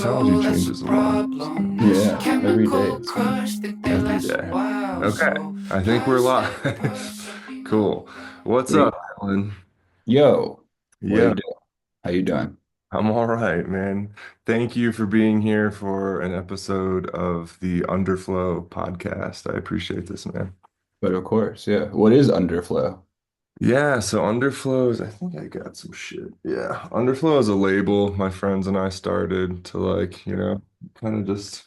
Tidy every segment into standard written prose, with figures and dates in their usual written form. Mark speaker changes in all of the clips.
Speaker 1: technology changes a lot.
Speaker 2: Yeah, every day it's
Speaker 1: Every day. Okay. I think we're live. Cool. What's
Speaker 2: sweet.
Speaker 1: up, Alan?
Speaker 2: Yo, what you
Speaker 1: Yeah,
Speaker 2: doing? How you doing?
Speaker 1: I'm all right, man. Thank you for being here for an episode of the Underflow podcast. I appreciate this, man.
Speaker 2: But of course, yeah. What is Underflow?
Speaker 1: Yeah, so Underflow is, I think I got some shit. Yeah, Underflow is a label my friends and I started to kind of just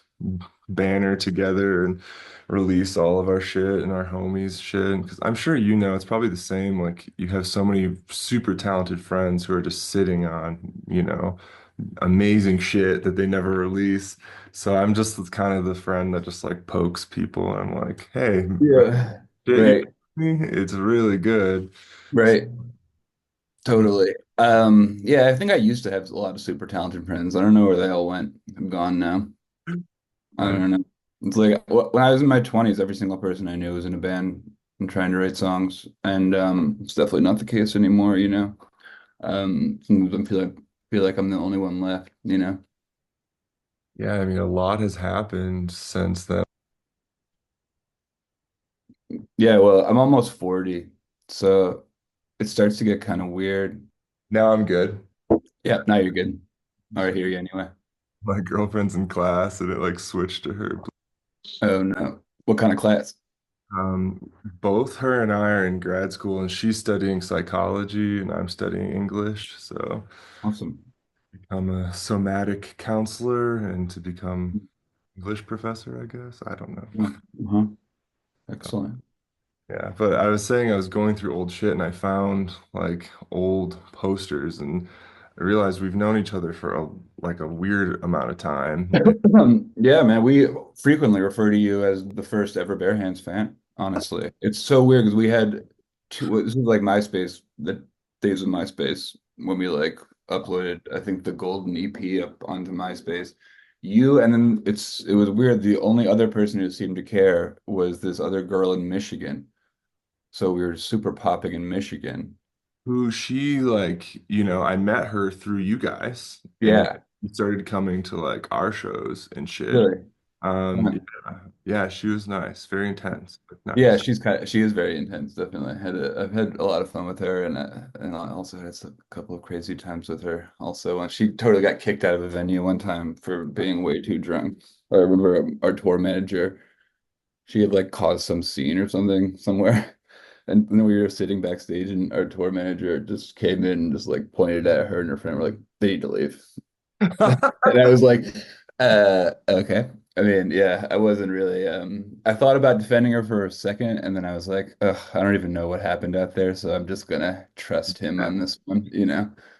Speaker 1: banner together and release all of our shit and our homies' shit. Because I'm sure it's probably the same. Like you have so many super talented friends who are just sitting on, amazing shit that they never release. So I'm just kind of the friend that just like pokes people. And I'm like, hey,
Speaker 2: Yeah.
Speaker 1: shit,
Speaker 2: Right,
Speaker 1: it's really good.
Speaker 2: right. Totally. Yeah, I think I used to have a lot of super talented friends. I don't know where they all went. I'm gone now. I
Speaker 1: Uh,
Speaker 2: don't know. It's like when I was in my 20s, every single person I knew was in a band and trying to write songs. And it's definitely not the case anymore, you know. Sometimes I feel like I'm the only one left.
Speaker 1: yeah, I mean, a lot has happened since then.
Speaker 2: Yeah, well, I'm almost 40, so it starts to get kind of weird.
Speaker 1: Now I'm good.
Speaker 2: Yeah, now you're good. All right, here you anyway.
Speaker 1: My girlfriend's in class and it like switched to her.
Speaker 2: Oh no. What kind of class?
Speaker 1: Both her and I are in grad school and she's studying psychology and I'm studying English. So
Speaker 2: Awesome.
Speaker 1: I'm a somatic counselor and to become English professor, I guess. I don't know.
Speaker 2: Uh-huh. Excellent.
Speaker 1: Yeah, but I was saying I was going through old shit and I found like old posters and I realized we've known each other for a weird amount of time.
Speaker 2: Yeah, man, we frequently refer to you as the first ever Bare Hands fan, honestly. It's so weird because we had this is like MySpace, the days of MySpace when we like uploaded, I think the golden EP up onto MySpace. You and then it was weird. The only other person who seemed to care was this other girl in Michigan. So we were super popping in Michigan.
Speaker 1: Who she like, I met her through you guys and
Speaker 2: Yeah,
Speaker 1: she started coming to like our shows and shit.
Speaker 2: really. Uh,
Speaker 1: Yeah, she was nice, very intense, but
Speaker 2: Yeah,
Speaker 1: nice.
Speaker 2: she is very intense, definitely. I've had a lot of fun with her and I also had a couple of crazy times with her. Also, when she totally got kicked out of a venue one time for being way too drunk. I remember our tour manager, she had like caused some scene or something somewhere. And then we were sitting backstage and our tour manager just came in and just like pointed at her and her friend were like, they need to leave. And I was like, okay. I mean, yeah, I wasn't really I thought about defending her for a second and then I was like, ugh, I don't even know what happened out there, so I'm just gonna trust him on this one.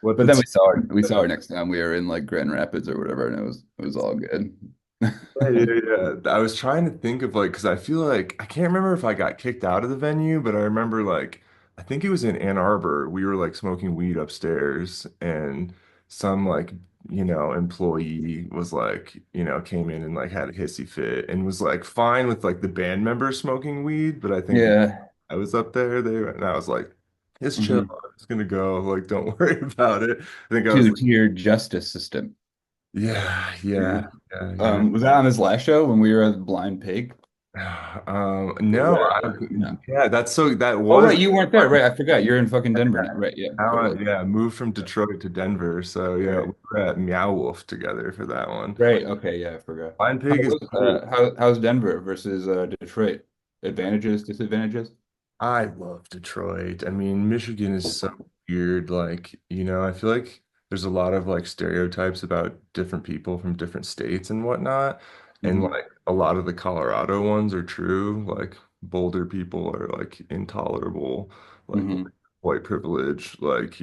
Speaker 1: What
Speaker 2: But
Speaker 1: the
Speaker 2: then
Speaker 1: t
Speaker 2: we saw her next time we were in like Grand Rapids or whatever, and it was all good.
Speaker 1: Yeah, yeah, yeah. I was trying to think of like, because I feel like I can't remember if I got kicked out of the venue, but I remember like, I think it was in Ann Arbor. We were like smoking weed upstairs, and some like, employee was like, came in and like had a hissy fit and was like fine with like the band members smoking weed, but I think because
Speaker 2: Yeah.
Speaker 1: I was up there, and I was like, it's chill.
Speaker 2: Hmm.
Speaker 1: I'm just gonna go. Like, don't worry about it. I think I was
Speaker 2: To
Speaker 1: like,
Speaker 2: your justice system.
Speaker 1: yeah,
Speaker 2: Yeah.
Speaker 1: yeah, yeah, yeah.
Speaker 2: Was that on his last show when we were at Blind Pig? Or was
Speaker 1: No,
Speaker 2: that no?
Speaker 1: yeah, that
Speaker 2: Oh,
Speaker 1: was
Speaker 2: right, you weren't there, right? I forgot. You're in fucking Denver now, right? Yeah, totally.
Speaker 1: yeah, moved from Detroit to Denver. So yeah, we
Speaker 2: Right.
Speaker 1: were at Meow Wolf together for that one.
Speaker 2: Right. Okay. Yeah, I forgot.
Speaker 1: Blind Pig is cool.
Speaker 2: How's Denver versus Detroit? Advantages, disadvantages?
Speaker 1: I love Detroit. I mean, Michigan is so weird. Like, I feel like there's a lot of like stereotypes about different people from different states and whatnot. And
Speaker 2: Hmm.
Speaker 1: like a lot of the Colorado ones are true. Like Boulder people are like intolerable, like
Speaker 2: Hmm.
Speaker 1: white privilege, like,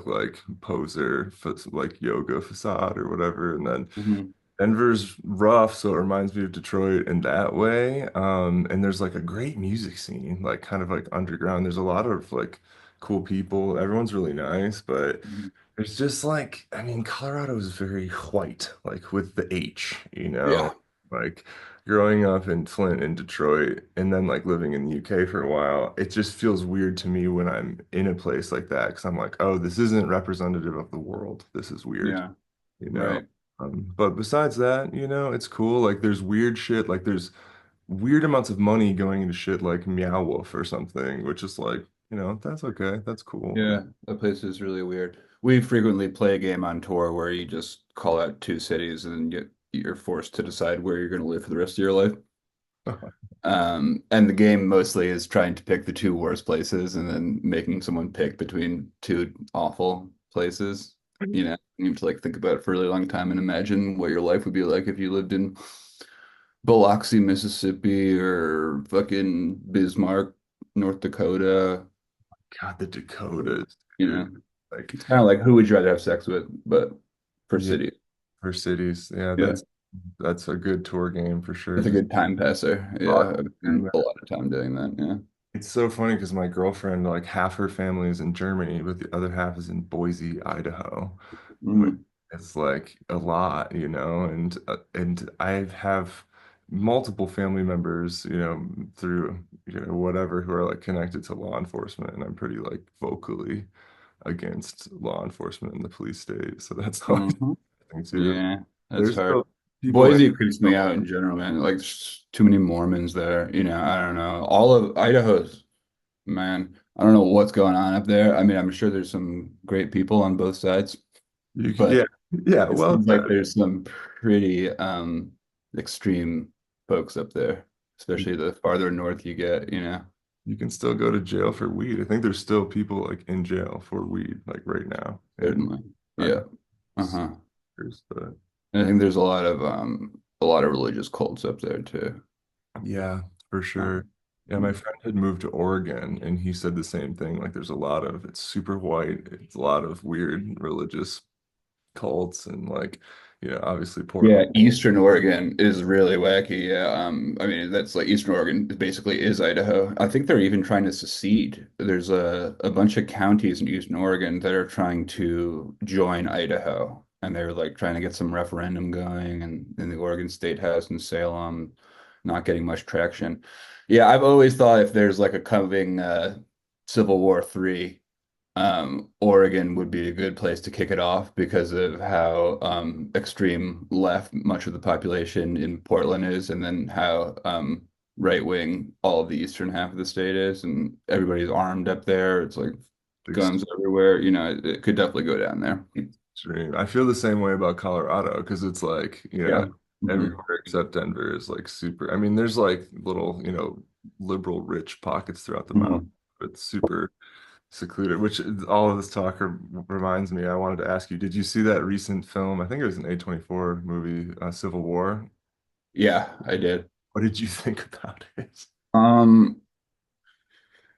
Speaker 1: like poser, like yoga facade or whatever. And then
Speaker 2: Hmm.
Speaker 1: Denver's rough, so it reminds me of Detroit in that way. And there's like a great music scene, like kind of like underground. There's a lot of like cool people. Everyone's really nice, but
Speaker 2: Hmm.
Speaker 1: there's just like, I mean, Colorado is very white, like with the H,
Speaker 2: Yeah.
Speaker 1: like growing up in Flint and Detroit and then like living in the UK for a while, it just feels weird to me when I'm in a place like that because I'm like, oh, this isn't representative of the world. This is weird,
Speaker 2: Yeah.
Speaker 1: you know?
Speaker 2: Right.
Speaker 1: But besides that, it's cool. Like there's weird shit. Like there's weird amounts of money going into shit like Meow Wolf or something, which is like, that's okay. That's cool.
Speaker 2: Yeah, that place is really weird. We frequently play a game on tour where you just call out two cities and you're forced to decide where you're going to live for the rest of your life. And the game mostly is trying to pick the two worst places and then making someone pick between two awful places. You have to like think about it for a really long time and imagine what your life would be like if you lived in Biloxi, Mississippi, or fucking Bismarck, North Dakota.
Speaker 1: God, the Dakotas,
Speaker 2: You
Speaker 1: dude.
Speaker 2: know,
Speaker 1: Like,
Speaker 2: it's kind of like who would you rather have sex with, but for
Speaker 1: yeah,
Speaker 2: cities.
Speaker 1: for cities. Yeah,
Speaker 2: Yeah,
Speaker 1: that's a good tour game for sure.
Speaker 2: it's a
Speaker 1: Just
Speaker 2: good time passer.
Speaker 1: rock
Speaker 2: Yeah, I've
Speaker 1: around
Speaker 2: spent a
Speaker 1: there.
Speaker 2: lot of time doing that. Yeah.
Speaker 1: It's so funny because my girlfriend, like half her family is in Germany, but the other half is in Boise, Idaho.
Speaker 2: Mm.
Speaker 1: It's like a lot, and I have multiple family members, through whatever who are like connected to law enforcement, and I'm pretty like vocally against law enforcement in the police state. So that's always
Speaker 2: Hmm.
Speaker 1: a thing too.
Speaker 2: Yeah, that's
Speaker 1: There's
Speaker 2: hard.
Speaker 1: still people that
Speaker 2: Boise creeps me out in general, man. Like, there's too many Mormons there. I don't know. All of Idaho's, man, I don't know what's going on up there. I mean, I'm sure there's some great people on both sides, but
Speaker 1: yeah, yeah,
Speaker 2: it
Speaker 1: well
Speaker 2: seems like
Speaker 1: said.
Speaker 2: there's some pretty extreme folks up there, especially the farther north you get.
Speaker 1: You can still go to jail for weed. I think there's still people like in jail for weed, like right now. And
Speaker 2: Certainly.
Speaker 1: I
Speaker 2: Yeah. Uh-huh.
Speaker 1: but
Speaker 2: I think there's a lot of religious cults up there too.
Speaker 1: yeah, for
Speaker 2: Uh,
Speaker 1: sure. Yeah, my
Speaker 2: mm.
Speaker 1: friend had moved to Oregon and he said the same thing. Like there's a lot of it's super white, it's a lot of weird religious cults and like, obviously
Speaker 2: Yeah,
Speaker 1: Portland.
Speaker 2: Eastern Oregon is really wacky. Yeah, I mean that's like Eastern Oregon basically is Idaho. I think they're even trying to secede. There's a bunch of counties in Eastern Oregon that are trying to join Idaho, and they're like trying to get some referendum going, and in the Oregon State House in Salem, not getting much traction. Yeah, I've always thought if there's like a coming Civil War 3, Oregon would be a good place to kick it off because of how extreme left much of the population in Portland is, and then how right wing all of the eastern half of the state is, and everybody's armed up there. It's like guns everywhere. It could definitely go down there.
Speaker 1: Extreme. I feel the same way about Colorado because it's like,
Speaker 2: Yeah. Hmm.
Speaker 1: everywhere except Denver is like super. I mean, there's like little, liberal rich pockets throughout the mountain,
Speaker 2: Hmm.
Speaker 1: but it's super secluded, which all of this talk reminds me. I wanted to ask you, did you see that recent film? I think it was an A24 movie, Civil War.
Speaker 2: Yeah, I did.
Speaker 1: What did you think about it?
Speaker 2: Um,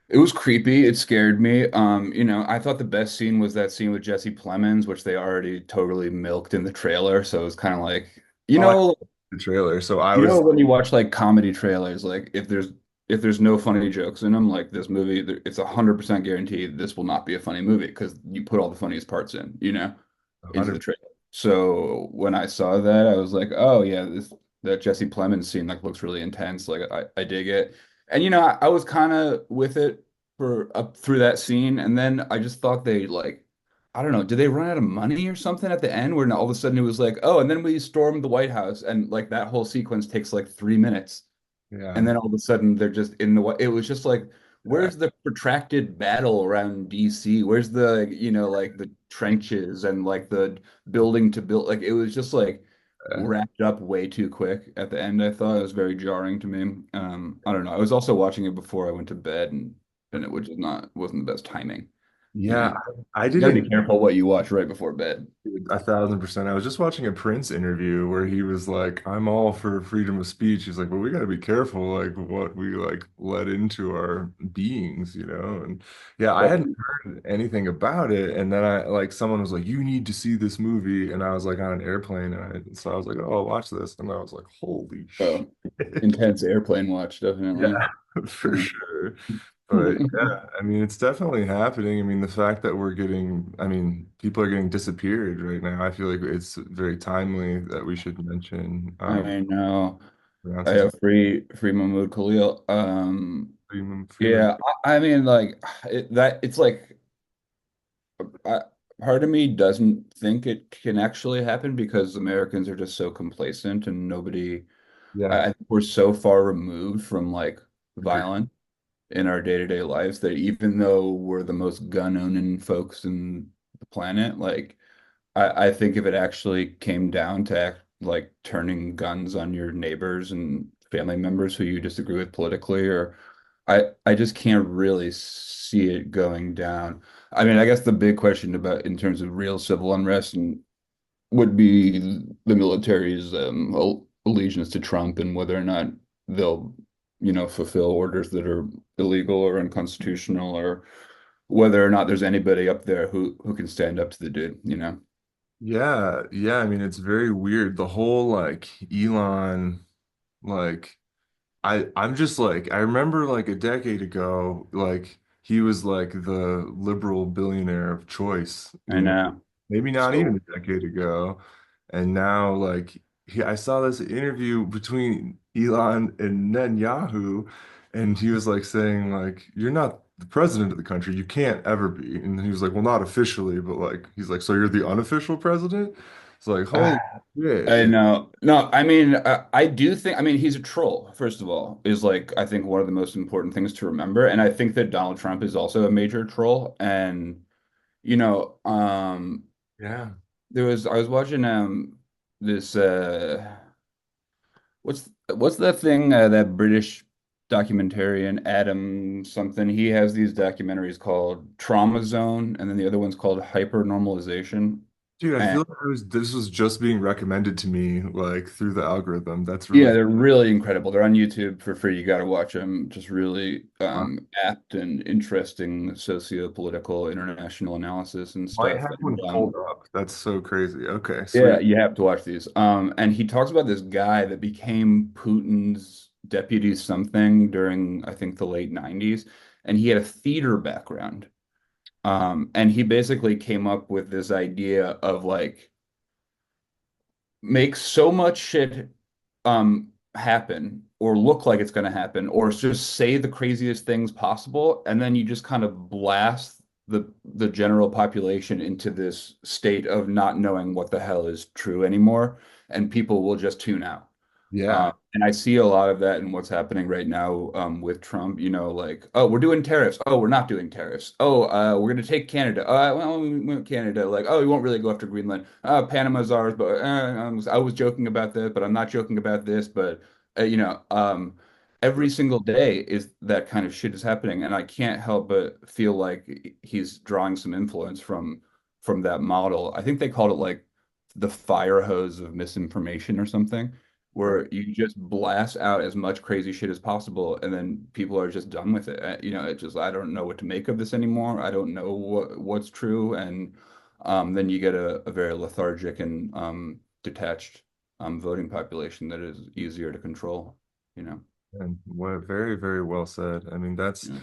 Speaker 2: It was creepy. It scared me. I thought the best scene was that scene with Jesse Plemons, which they already totally milked in the trailer. So it was kind of like, you
Speaker 1: Oh, I
Speaker 2: know,
Speaker 1: the trailer. So I
Speaker 2: you know
Speaker 1: was,
Speaker 2: when you watch like comedy trailers, like if there's no funny jokes in them, like this movie, it's 100% guaranteed this will not be a funny movie because you put all the funniest parts into the
Speaker 1: 100.
Speaker 2: trailer. So when I saw that, I was like, oh yeah, this that Jesse Plemons scene like looks really intense. Like I dig it. And I was kind of with it for up through that scene, and then I just thought they like I don't know, did they run out of money or something at the end where all of a sudden it was like, oh, and then we stormed the White House, and like that whole sequence takes like 3 minutes, and
Speaker 1: Yeah.
Speaker 2: then all of a sudden they're just in the it was just like
Speaker 1: Yeah.
Speaker 2: where's the protracted battle around DC? Where's the like the trenches and like the building to build, like it was just like
Speaker 1: Yeah.
Speaker 2: wrapped up way too quick at the end. I thought it was very jarring to me. I don't know, I was also watching it before I went to bed, and it was just not wasn't the best timing. you
Speaker 1: Yeah,
Speaker 2: know
Speaker 1: I
Speaker 2: you got to be
Speaker 1: didn't.
Speaker 2: careful what you watch right before bed.
Speaker 1: 1,000%. I was just watching a Prince interview where he was like, "I'm all for freedom of speech." He's like, "Well, we got to be careful, like what we like let into our beings." And yeah, I hadn't heard anything about it, and then I like someone was like, "You need to see this movie," and I was like on an airplane, so I was like, "Oh, I'll watch this," and I was like, "Holy
Speaker 2: Oh,
Speaker 1: shit!"
Speaker 2: intense airplane watch, definitely.
Speaker 1: Yeah, for
Speaker 2: Yeah.
Speaker 1: sure. But yeah, I mean, it's definitely happening. I mean, the fact that I mean, people are getting disappeared right now. I feel like it's very timely that we should mention
Speaker 2: I know. I
Speaker 1: Beyonce's
Speaker 2: have free Mahmoud Khalil.
Speaker 1: Freeman.
Speaker 2: Yeah, I mean, like it's like I, part of me doesn't think it can actually happen because Americans are just so complacent and nobody,
Speaker 1: Yeah,
Speaker 2: I think we're so far removed from like
Speaker 1: agree.
Speaker 2: violence in our day-to-day lives that even though we're the most gun-owning folks in the planet, like I think if it actually came down to like turning guns on your neighbors and family members who you disagree with politically, or I just can't really see it going down. I mean, I guess the big question about in terms of real civil unrest and would be the military's allegiance to Trump and whether or not they'll, fulfill orders that are illegal or unconstitutional, or whether or not there's anybody up there who can stand up to the dude.
Speaker 1: Yeah, yeah. I mean, it's very weird. The whole like Elon, like I'm just like I remember like a decade ago, like he was like the liberal billionaire of choice,
Speaker 2: I know.
Speaker 1: maybe not even
Speaker 2: So
Speaker 1: a decade ago. And now like I saw this interview between Elon and Netanyahu, and he was like saying like you're not the president of the country, you can't ever be. And he was like, well, not officially, but like he's like, so you're the unofficial president? It's like, holy shit.
Speaker 2: I know. No, I mean, I do think, I mean, he's a troll, first of all, is like, I think one of the most important things to remember. And I think that Donald Trump is also a major troll. And, you know, um,
Speaker 1: Yeah.
Speaker 2: I was watching, this, what's that thing, that British documentarian, Adam something, he has these documentaries called Trauma Zone, and then the other one's called Hyper Normalization.
Speaker 1: Dude, I feel like this was just being recommended to me like through the algorithm. That's
Speaker 2: Yeah,
Speaker 1: really
Speaker 2: they're really incredible. They're on YouTube for free. You got to watch them. Just really
Speaker 1: fun.
Speaker 2: apt and interesting socio-political international analysis and
Speaker 1: Might
Speaker 2: stuff.
Speaker 1: have one
Speaker 2: And
Speaker 1: pulled up. That's so crazy. Okay,
Speaker 2: yeah,
Speaker 1: sweet.
Speaker 2: you have to watch these. And he talks about this guy that became Putin's deputy something during, I think, the late 90s. And he had a theater background. And he basically came up with this idea of like make so much shit happen or look like it's going to happen or just say the craziest things possible, and then you just kind of blast the general population into this state of not knowing what the hell is true anymore, and people will just tune out.
Speaker 1: Yeah.
Speaker 2: And I see a lot of that in what's happening right now, with Trump, like, oh, we're doing tariffs. Oh, we're not doing tariffs. Oh, we're going to take Canada. Well, we went Canada. Like, oh, we won't really go after Greenland. Panama's ours, but I was joking about that, but I'm not joking about this. But, every single day is that kind of shit is happening. And I can't help but feel like he's drawing some influence from that model. I think they called it like the fire hose of misinformation or something,
Speaker 1: Right.
Speaker 2: where you just blast out as much crazy shit as possible and then people are just done with it. It just I don't know what to make of this anymore. I don't know what's true, and then you get a very lethargic and detached voting population that is easier to control, you know.
Speaker 1: And what very, very well said. I mean, that's
Speaker 2: Yeah.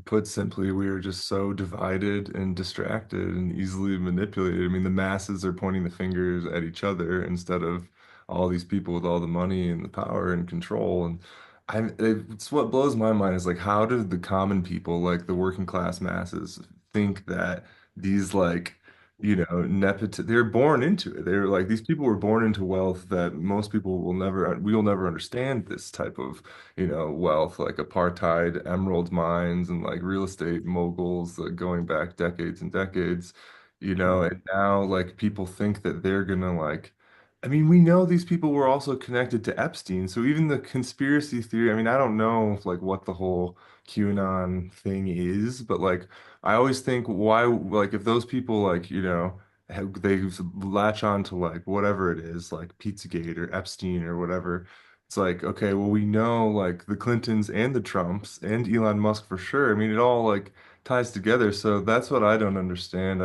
Speaker 1: put simply, we are just so divided and distracted and easily manipulated. I mean, the masses are pointing the fingers at each other instead of all these people with all the money and the power and control. And it's what blows my mind is like, how did the common people, like the working class masses, think that these like, they're born into it. They're like, these people were born into wealth that most people we will never understand this type of wealth like apartheid, emerald mines, and like real estate moguls going back decades and decades, and now like people think that they're gonna like, I mean, we know these people were also connected to Epstein, so even the conspiracy theory, I mean, I don't know like what the whole QAnon thing is, but like I always think why like if those people like, they latch on to like whatever it is, like Pizzagate or Epstein or whatever. It's like, okay, well, we know like the Clintons and the Trumps and Elon Musk for sure. I mean, it all like ties together. So that's what I don't understand.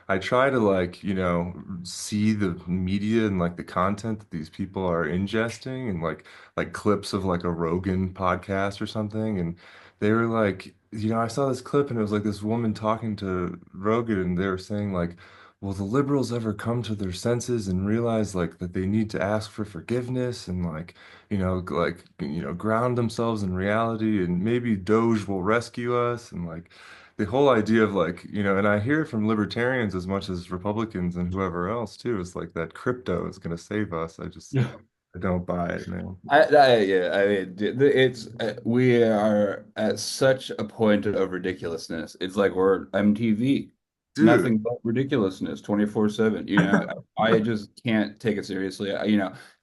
Speaker 1: I try to like, see the media and like the content that these people are ingesting and like clips of like a Rogan podcast or something. And they were like, I saw this clip and it was like this woman talking to Rogan and they were saying like, will the liberals ever come to their senses and realize like that they need to ask for forgiveness and like ground themselves in reality and maybe Doge will rescue us and like the whole idea of like, and I hear it from libertarians as much as Republicans and whoever else too, is like that crypto is going to save us. I don't buy it, man.
Speaker 2: Yeah, I mean, it's we are at such a point of ridiculousness. It's like we're MTV,
Speaker 1: Dude,
Speaker 2: nothing but ridiculousness, 24/7. You know, I just can't take it seriously.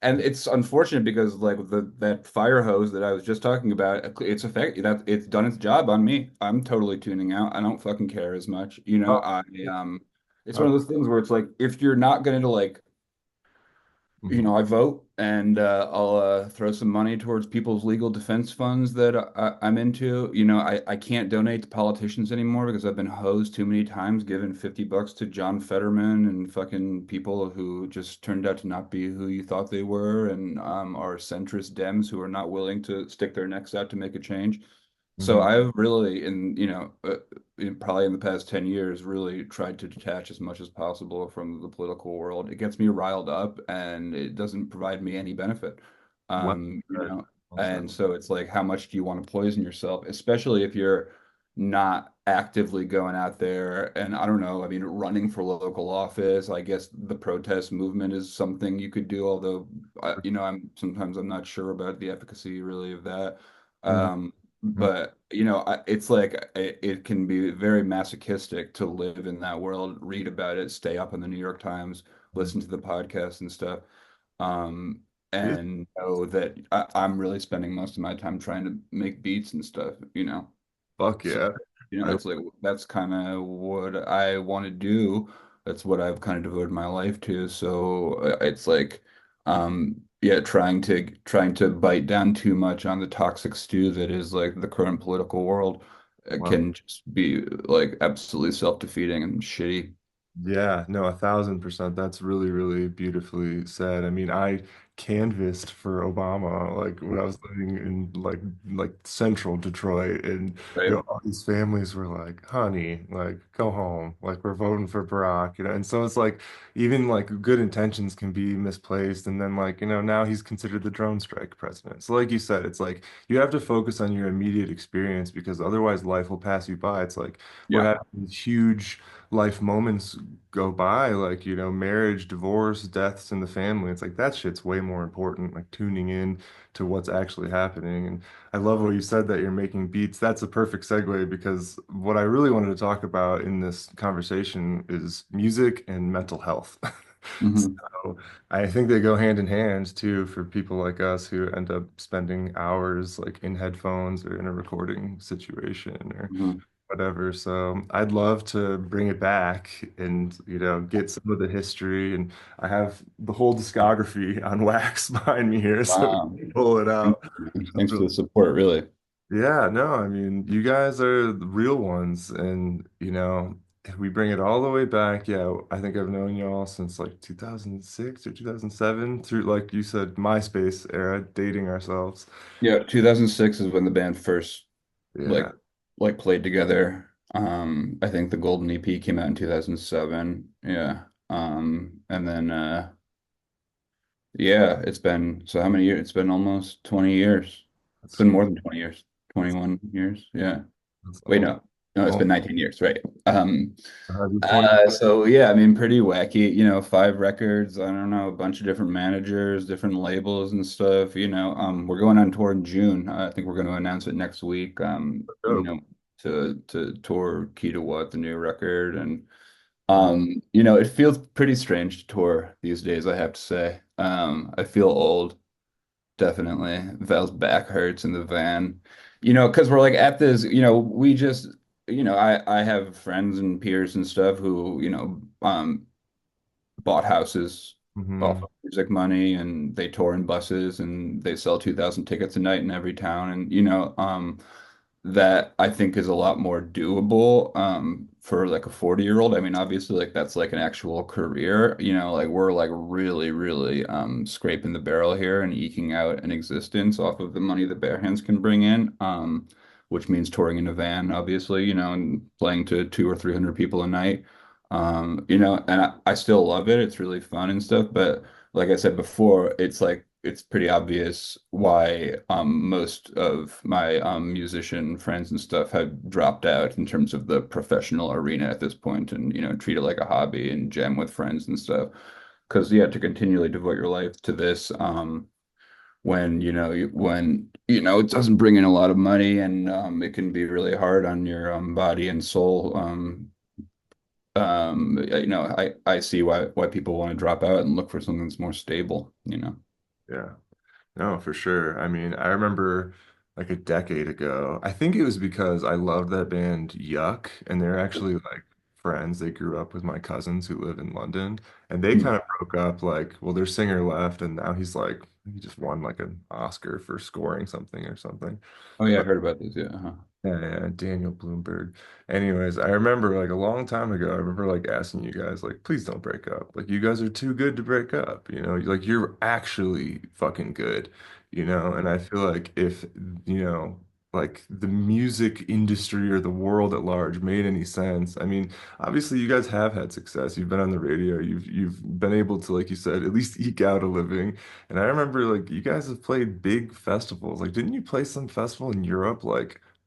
Speaker 2: And it's unfortunate because like that fire hose that I was just talking about, it's done its job on me. I'm totally tuning out. I don't fucking care as much.
Speaker 1: oh,
Speaker 2: It's one
Speaker 1: uh,
Speaker 2: of those things where it's like if you're not going to like
Speaker 1: mhm,
Speaker 2: I vote and I'll throw some money towards people's legal defense funds that I'm into. I can't donate to politicians anymore because I've been hosed too many times, giving $50 to John Fetterman and fucking people who just turned out to not be who you thought they were and are centrist Dems who are not willing to stick their necks out to make a change. So
Speaker 1: mhm.
Speaker 2: I've really, probably in the past 10 years, really tried to detach as much as possible from the political world. It gets me riled up and it doesn't provide me any benefit.
Speaker 1: Well
Speaker 2: Um, you
Speaker 1: said.
Speaker 2: know,
Speaker 1: Well said.
Speaker 2: and so it's like, how much do you want to poison yourself, especially if you're not actively going out there and I don't know, I mean, running for local office. I guess the protest movement is something you could do, although, I'm not sure about the efficacy really of that.
Speaker 1: Mhm,
Speaker 2: Um,
Speaker 1: mhm,
Speaker 2: but it's like it can be very masochistic to live in that world, read about it, stay up on the New York Times,
Speaker 1: mhm.
Speaker 2: listen to the podcast and stuff, um,
Speaker 1: It-
Speaker 2: and know that I'm really spending most of my time trying to make beats and stuff.
Speaker 1: Fuck
Speaker 2: So,
Speaker 1: yeah. I,
Speaker 2: it's like that's kind of what I want to do. That's what I've kind of devoted my life to. So it's like, yeah, trying to bite down too much on the toxic stew that is like the current political world
Speaker 1: well,
Speaker 2: can just be like absolutely self-defeating and shitty.
Speaker 1: yeah, no, 1,000%. That's really, really beautifully said. I mean, I canvassed for Obama like when I was living in like central Detroit, and
Speaker 2: Right?
Speaker 1: all these families were like, "Honey, like go home. Like we're voting for Barack," And so it's like even like good intentions can be misplaced, and then like now he's considered the drone strike president. So like you said, it's like you have to focus on your immediate experience because otherwise life will pass you by. It's like we're
Speaker 2: Yeah.
Speaker 1: having these huge life moments go by, like, marriage, divorce, deaths in the family. It's like that shit's way more important, like tuning in to what's actually happening. And I love what you said that you're making beats. That's a perfect segue because what I really wanted to talk about in this conversation is music and mental health.
Speaker 2: Hmm.
Speaker 1: So I think they go hand in hand too for people like us who end up spending hours like in headphones or in a recording situation or
Speaker 2: Hmm.
Speaker 1: whatever. So I'd love to bring it back and, get some of the history. And I have the whole discography on wax behind me here, so we
Speaker 2: Wow.
Speaker 1: can pull it
Speaker 2: Thank
Speaker 1: out.
Speaker 2: you. Thanks for the support, really.
Speaker 1: Yeah, no, I mean, you guys are the real ones. And, if we bring it all the way back, yeah, I think I've known y'all since like 2006 or 2007 through, like you said, MySpace era, dating ourselves.
Speaker 2: Yeah, 2006 is when the band first like
Speaker 1: Yeah.
Speaker 2: played together. I think the Golden EP came out in 2007. Yeah. And then yeah, it's been so how many years? It's been almost 20 years. It's
Speaker 1: That's,
Speaker 2: been more than 20 years.
Speaker 1: that's,
Speaker 2: 21 years. Yeah.
Speaker 1: that's
Speaker 2: Wait,
Speaker 1: all.
Speaker 2: no. No, it's been 19 years, right?
Speaker 1: Happy 20.
Speaker 2: So yeah, I mean, pretty wacky, 5 records, I don't know, a bunch of different managers, different labels and stuff, we're going on tour in June. I think we're going to announce it next week,
Speaker 1: Dope.
Speaker 2: to tour Key to What, the new record. And,
Speaker 1: Yeah.
Speaker 2: it feels pretty strange to tour these days, I have to say. I feel old, definitely. Val's back hurts in the van. Because we're like at this, we just, I have friends and peers and stuff who, bought houses off
Speaker 1: Hmm.
Speaker 2: of music money and they tour in buses and they sell 2,000 tickets a night in every town. And, that I think is a lot more doable for like a 40-year-old. I mean, obviously like that's like an actual career, like we're like really, really scraping the barrel here and eking out an existence off of the money the bare hands can bring in. Which means touring in a van, obviously, and playing to 200 or 300 people a night. And I still love it. It's really fun and stuff, but like I said before, it's like it's pretty obvious why most of my musician friends and stuff have dropped out in terms of the professional arena at this point, and treat it like a hobby and jam with friends and stuff. Because yeah, to continually devote your life to this, when it doesn't bring in a lot of money, and it can be really hard on your body and soul. I see why people want to drop out and look for something that's more stable.
Speaker 1: Yeah. No, for sure. I mean, I remember like a decade ago, I think it was because I loved that band Yuck, and they're actually like friends. They grew up with my cousins who live in London, and they
Speaker 2: Hmm.
Speaker 1: kind of broke up like, well, their singer left, and now he's like, he just won like an Oscar for scoring something or something.
Speaker 2: Oh yeah, I heard about this. Yeah. Uh-huh.
Speaker 1: Yeah, yeah, Daniel Bloomberg. Anyways, I remember like a long time ago, I remember like asking you guys, like, please don't break up. Like, you guys are too good to break up, like you're actually fucking good, And I feel like if, you know, like the music industry or the world at large made any sense, I mean, obviously you guys have had success. You've been on the radio, you've been able to, like you said, at least eke out a living. And I remember like you guys have played big festivals. Like, didn't you play some festival in Europe,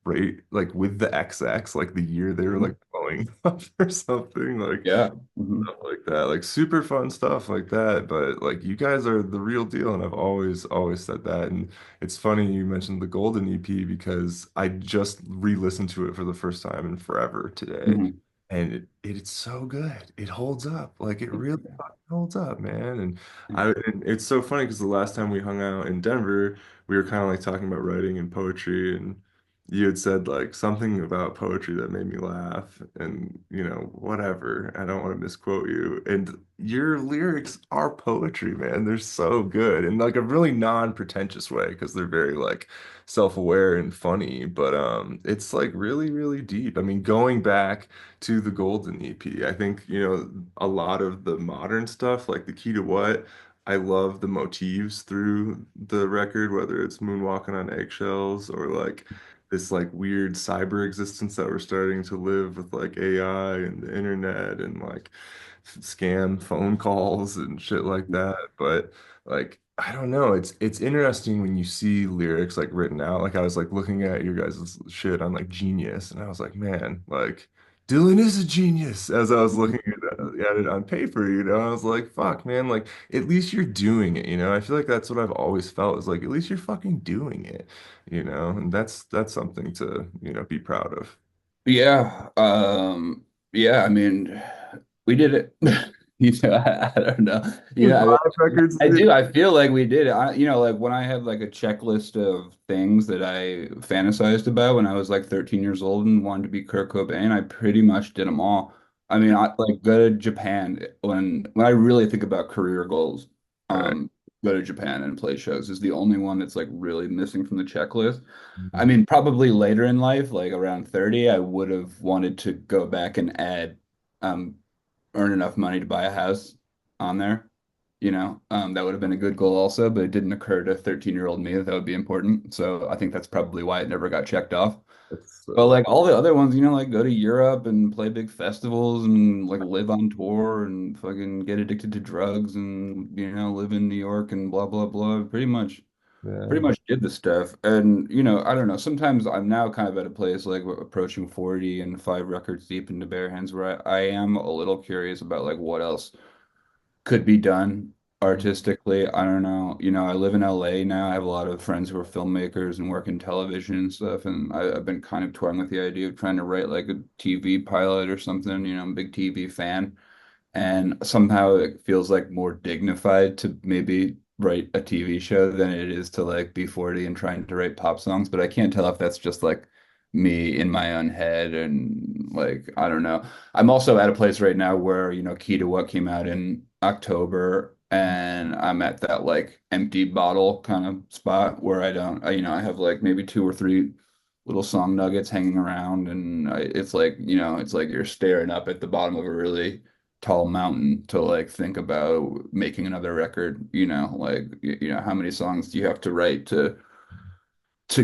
Speaker 1: right, like with the XX, like the year they were
Speaker 2: Mhm.
Speaker 1: like blowing up or something like
Speaker 2: Yeah. Hmm.
Speaker 1: stuff like that, like super fun stuff like that. But like you guys are the real deal, and I've always said that. And it's funny you mentioned the Golden EP because I just re-listened to it for the first time in forever today,
Speaker 2: Hmm.
Speaker 1: and it's so good. It holds up, like it really fucking holds up, man. And it's so funny because the last time we hung out in Denver, we were kind of like talking about writing and poetry, and you had said like something about poetry that made me laugh, and whatever. I don't want to misquote you. And your lyrics are poetry, man. They're so good in like a really non-pretentious way because they're very like self-aware and funny, but it's like really, really deep. I mean, going back to the Golden EP, I think, a lot of the modern stuff, like the Key to What, I love the motifs through the record, whether it's moonwalking on eggshells or like this like weird cyber existence that we're starting to live with like AI and the internet and like scam phone calls and shit like that. But like I don't know, it's interesting when you see lyrics like written out. Like I was like looking at your guys' shit on like Genius, and I was like, man, like Dylan is a genius. As I was looking at it on paper, I was like, fuck, man, like at least you're doing it. I feel like that's what I've always felt is like at least you're fucking doing it, and that's something to, be proud of.
Speaker 2: Yeah. Yeah. I mean, we did it. I don't know. I mean,
Speaker 1: Five records,
Speaker 2: I
Speaker 1: dude.
Speaker 2: do. I feel like we did it. Like when I had like a checklist of things that I fantasized about when I was like 13 years old and wanted to be Kurt Cobain, I pretty much did them all. I mean, I like go to Japan when I really think about career goals.
Speaker 1: All right.
Speaker 2: Go to Japan and play shows is the only one that's like really missing from the checklist. I
Speaker 1: Mhm.
Speaker 2: mean, probably later in life, like around 30, I would have wanted to go back and add, um, earn enough money to buy a house on there. That would have been a good goal also, but it didn't occur to 13-year-old me that that would be important. So I think that's probably why it never got checked off.
Speaker 1: That's
Speaker 2: But
Speaker 1: so
Speaker 2: like all the other ones, like go to Europe and play big festivals and like live on tour and fucking get addicted to drugs and live in New York and blah blah blah. Pretty
Speaker 1: yeah.
Speaker 2: much did the stuff. And, I don't know. Sometimes I'm now kind of at a place like approaching 40 and 5 records deep into Bare Hands where I am a little curious about like what else could be done artistically. I don't know. I live in LA now. I have a lot of friends who are filmmakers and work in television and stuff. And I've been kind of toying with the idea of trying to write like a TV pilot or something. I'm a big TV fan. And somehow it feels like more dignified to maybe write a TV show than it is to like be 40 and trying to write pop songs. But I can't tell if that's just like me in my own head and like I don't know. I'm also at a place right now where, Key to What came out in October and I'm at that like empty bottle kind of spot where I don't, I have like maybe two or three little song nuggets hanging around and it's like, it's like you're staring up at the bottom of a really tall mountain to like think about making another record, like how many songs do you have to write to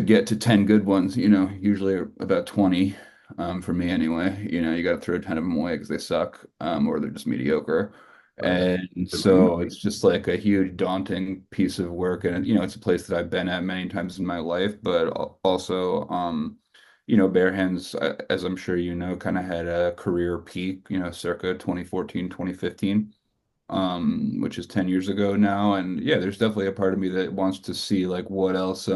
Speaker 2: get to 10 good ones, usually about 20 for me anyway. You got to throw 10 of them away because they suck or they're just mediocre.
Speaker 1: uh,
Speaker 2: And
Speaker 1: at least.
Speaker 2: so it's just like a huge daunting piece of work. And, it's a place that I've been at many times in my life, but also, Bare Hands, as I'm sure you know, kind of had a career peak, circa 2014, 2015, which is 10 years ago now. And yeah, there's definitely a part of me that wants to see like what else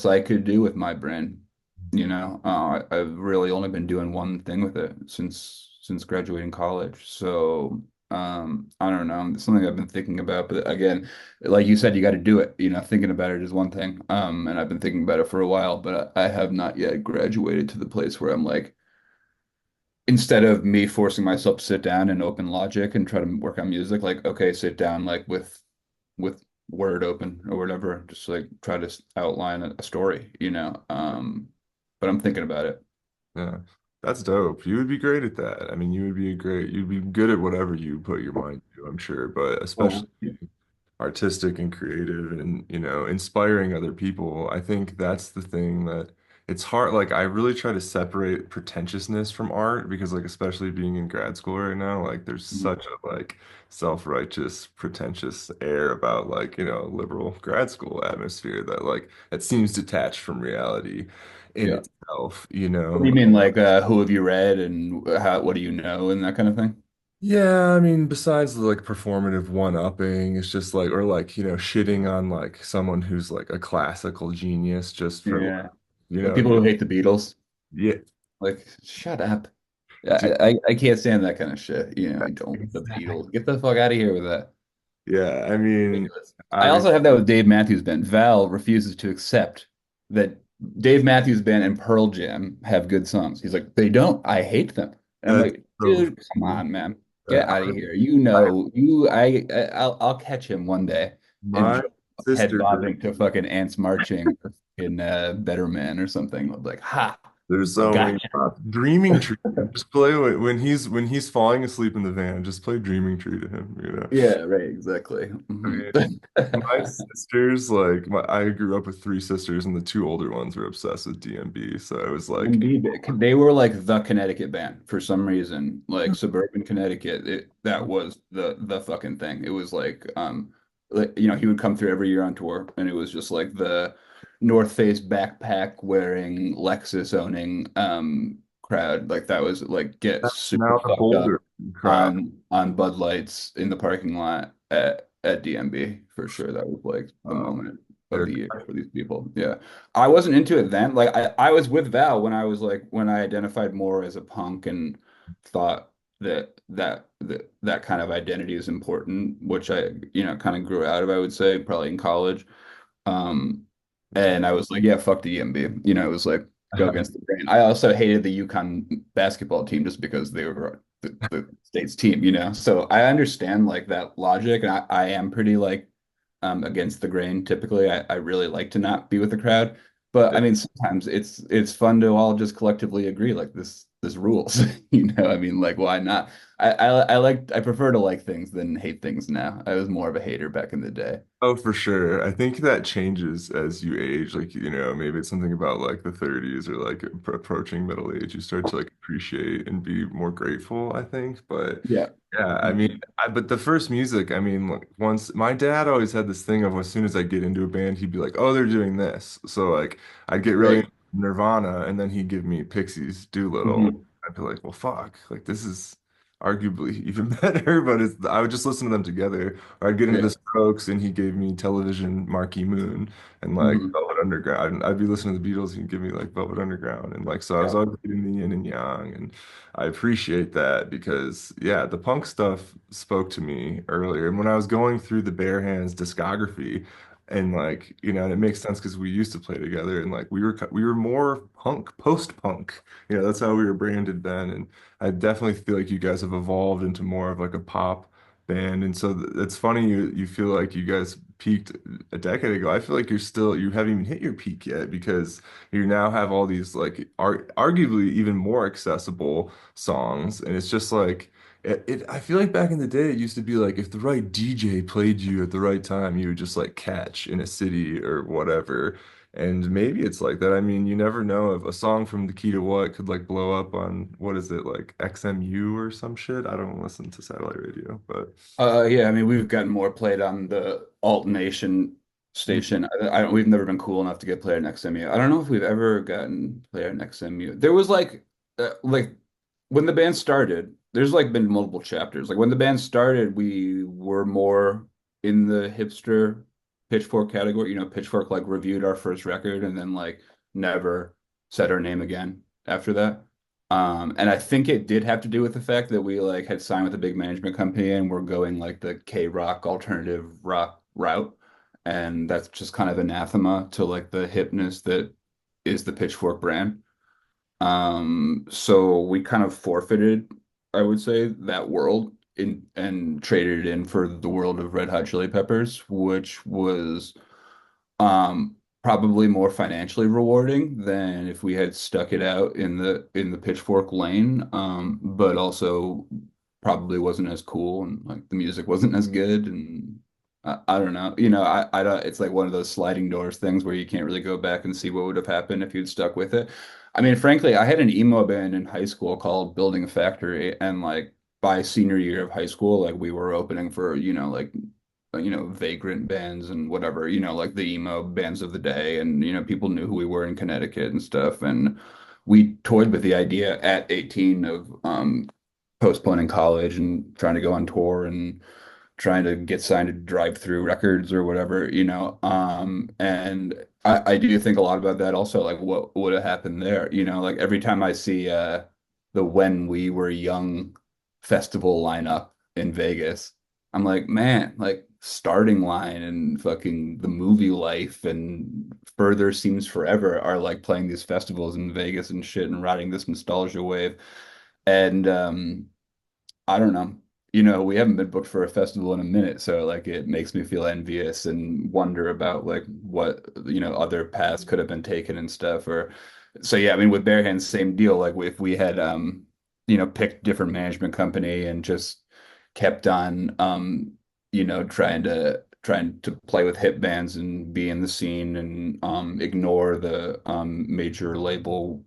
Speaker 2: I could do with my brain. I've really only been doing one thing with it since graduating college. So I don't know. It's something I've been thinking about. But again, like you said, you got to do it. Thinking about it is one thing. And I've been thinking about it for a while, but I have not yet graduated to the place where I'm like, instead of me forcing myself to sit down and open Logic and try to work on music, like, okay, sit down like with Word open or whatever, just like try to outline a story, but I'm thinking about it.
Speaker 1: Yeah, that's dope. You would be great at that. I mean, you'd be good at whatever you put your mind to, I'm sure, but
Speaker 2: Oh,
Speaker 1: especially artistic and creative and, inspiring other people. I think that's the thing that it's hard. Like, I really try to separate pretentiousness from art because, like, especially being in grad school right now, like, there's such a, like, self-righteous, pretentious air about, like, liberal grad school atmosphere that, like, it seems detached from reality in
Speaker 2: yeah.
Speaker 1: itself,
Speaker 2: What do you mean, like, who have you read and what do you know and that kind of thing?
Speaker 1: Yeah, I mean, besides the like performative one-upping, it's just like, or like, shitting on like someone who's like a classical genius just for like,
Speaker 2: Yeah.
Speaker 1: you
Speaker 2: The
Speaker 1: know,
Speaker 2: people
Speaker 1: you,
Speaker 2: who hate the Beatles,
Speaker 1: yeah,
Speaker 2: like, shut up.
Speaker 1: dude,
Speaker 2: I can't stand that kind of shit. I don't like the
Speaker 1: exactly.
Speaker 2: Beatles. Get the fuck out of here with that.
Speaker 1: Yeah, I mean,
Speaker 2: Ridiculous. I
Speaker 1: obviously,
Speaker 2: also have that with Dave Matthews Band. Val refuses to accept that Dave Matthews Band and Pearl Jam have good songs. He's like, they don't. I hate them. And I'm
Speaker 1: that's
Speaker 2: like,
Speaker 1: so
Speaker 2: dude, come
Speaker 1: funny.
Speaker 2: on, man.
Speaker 1: Uh,
Speaker 2: Get out of
Speaker 1: I,
Speaker 2: here.
Speaker 1: I,
Speaker 2: I'll catch him one day and
Speaker 1: my
Speaker 2: head
Speaker 1: sister,
Speaker 2: bobbing to fucking Ants Marching or fucking Better Man or something. I'm like, ha,
Speaker 1: there's
Speaker 2: I
Speaker 1: so
Speaker 2: got
Speaker 1: many Dreaming Tree. Just play when he's falling asleep in the van, just play Dreaming Tree to him.
Speaker 2: you. Yeah, right, exactly.
Speaker 1: I
Speaker 2: Mhm.
Speaker 1: mean, my sisters, like I grew up with three sisters, and the two older ones were obsessed with DMB. So it was like,
Speaker 2: Indeed, they were like the Connecticut band for some reason, like suburban Connecticut. That was the fucking thing. It was like, he would come through every year on tour, and it was just like the North Face backpack wearing, Lexus owning crowd. Like that was like get
Speaker 1: that's
Speaker 2: super
Speaker 1: now the
Speaker 2: fucked up
Speaker 1: Boulder crowd.
Speaker 2: on Bud Lights in the parking lot at DMB for sure. That was like the
Speaker 1: Uh,
Speaker 2: moment of
Speaker 1: they're
Speaker 2: the year for these people. Yeah. I wasn't into it then. Like I was with Val when I was like when I identified more as a punk and thought that kind of identity is important, which I, kind of grew out of, I would say, probably in college. Um, and I was like, yeah, fuck the EMB. It was like go against the grain. I also hated the UConn basketball team just because they were the state's team. So I understand like that logic, and I am pretty like against the grain. Typically, I really like to not be with the crowd. But I mean, sometimes it's fun to all just collectively agree like this rules. I mean, like why not? I prefer to like things than hate things now. I was more of a hater back in the day.
Speaker 1: Oh, for sure. I think that changes as you age. Like, maybe it's something about like the 30s or like approaching middle age. You start to like appreciate and be more grateful, I think. But
Speaker 2: Yeah.
Speaker 1: yeah, I mean, but the first music, I mean, like once my dad always had this thing of as soon as I get into a band, he'd be like, "Oh, they're doing this." So like I'd get really
Speaker 2: Right.
Speaker 1: into Nirvana and then he'd give me Pixies Doolittle.
Speaker 2: Mhm.
Speaker 1: I'd be like, "Well, fuck. Like this is arguably even better," but I would just listen to them together. Or I'd get into
Speaker 2: Yeah.
Speaker 1: the Strokes and he gave me Television Marquee Moon and like
Speaker 2: Mhm.
Speaker 1: Velvet Underground. I'd be listening to the Beatles and he'd give me like Velvet Underground. And like, so I was
Speaker 2: Yeah.
Speaker 1: always getting the yin and yang. And I appreciate that because, yeah, the punk stuff spoke to me earlier. And when I was going through the Bare Hands discography, and like, and it makes sense because we used to play together and like we were more punk, post-punk. That's how we were branded then. And I definitely feel like you guys have evolved into more of like a pop band. And so it's funny you feel like you guys peaked a decade ago. I feel like you haven't even hit your peak yet because you now have all these like arguably even more accessible songs. And it's just like I feel like back in the day it used to be like if the right DJ played you at the right time, you would just like catch in a city or whatever. And maybe it's like that. I mean, you never know if a song from The Key to What could like blow up on what is it, like XMU or some shit. I don't listen to satellite radio, but
Speaker 2: Yeah, I mean, we've gotten more played on the Alt Nation station. We've never been cool enough to get played on XMU. I don't know if we've ever gotten played on XMU. There was like when the band started, there's like been multiple chapters. Like when the band started, we were more in the hipster Pitchfork category. Pitchfork like reviewed our first record and then like never said our name again after that. And I think it did have to do with the fact that we like had signed with a big management company and we're going like the K-rock alternative rock route. And that's just kind of anathema to like the hipness that is the Pitchfork brand. So we kind of forfeited, I would say, that world in and traded it in for the world of Red Hot Chili Peppers, which was probably more financially rewarding than if we had stuck it out in the Pitchfork lane. But also probably wasn't as cool and like the music wasn't as good and I don't know. I don't it's like one of those sliding doors things where you can't really go back and see what would have happened if you'd stuck with it. I mean, frankly, I had an emo band in high school called Building a Factory and like by senior year of high school, like we were opening for, vagrant bands and whatever, like the emo bands of the day. And, people knew who we were in Connecticut and stuff. And we toyed with the idea at 18 of postponing college and trying to go on tour and trying to get signed to Drive Through Records or whatever, and I do think a lot about that also, like what would have happened there, like every time I see the When We Were Young festival lineup in Vegas, I'm like, man, like Starting Line and fucking The Movie Life and Further Seems Forever are like playing these festivals in Vegas and shit and riding this nostalgia wave. And I don't know. We haven't been booked for a festival in a minute, so like it makes me feel envious and wonder about like what, other paths could have been taken and stuff. Or so yeah, I mean with Bare Hands, same deal. Like if we had picked different management company and just kept on trying to play with hip bands and be in the scene and ignore the major label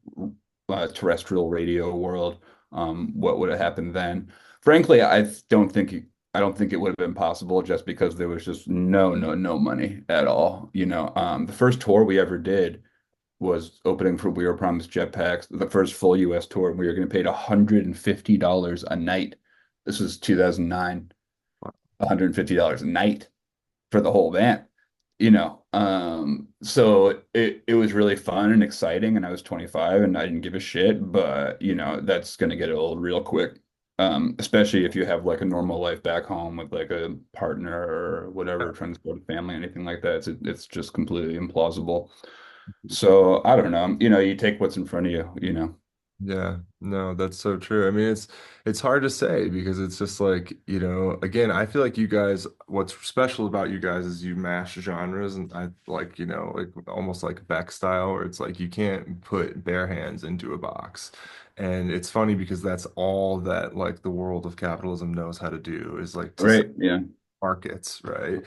Speaker 2: terrestrial radio world, what would have happened then? Frankly, I don't think it would have been possible just because there was just no money at all. The first tour we ever did was opening for We Were Promised Jetpacks, the first full US tour, and we were getting paid $150 a night. This was 2009, $150 a night for the whole band, so it was really fun and exciting, and I was 25 and I didn't give a shit, but that's gonna get old real quick. Especially if you have like a normal life back home with like a partner or whatever, trying to support a family, anything like that. It's just completely implausible. So I don't know. You take what's in front of you.
Speaker 1: yeah, no, that's so true. I mean, it's hard to say because it's just like, again, I feel like you guys, what's special about you guys is you mash genres and I like, like almost like Beck style, where it's like you can't put Bare Hands into a box. And it's funny because that's all that like the world of capitalism knows how to do is like to
Speaker 2: Right. Yeah.
Speaker 1: markets, right?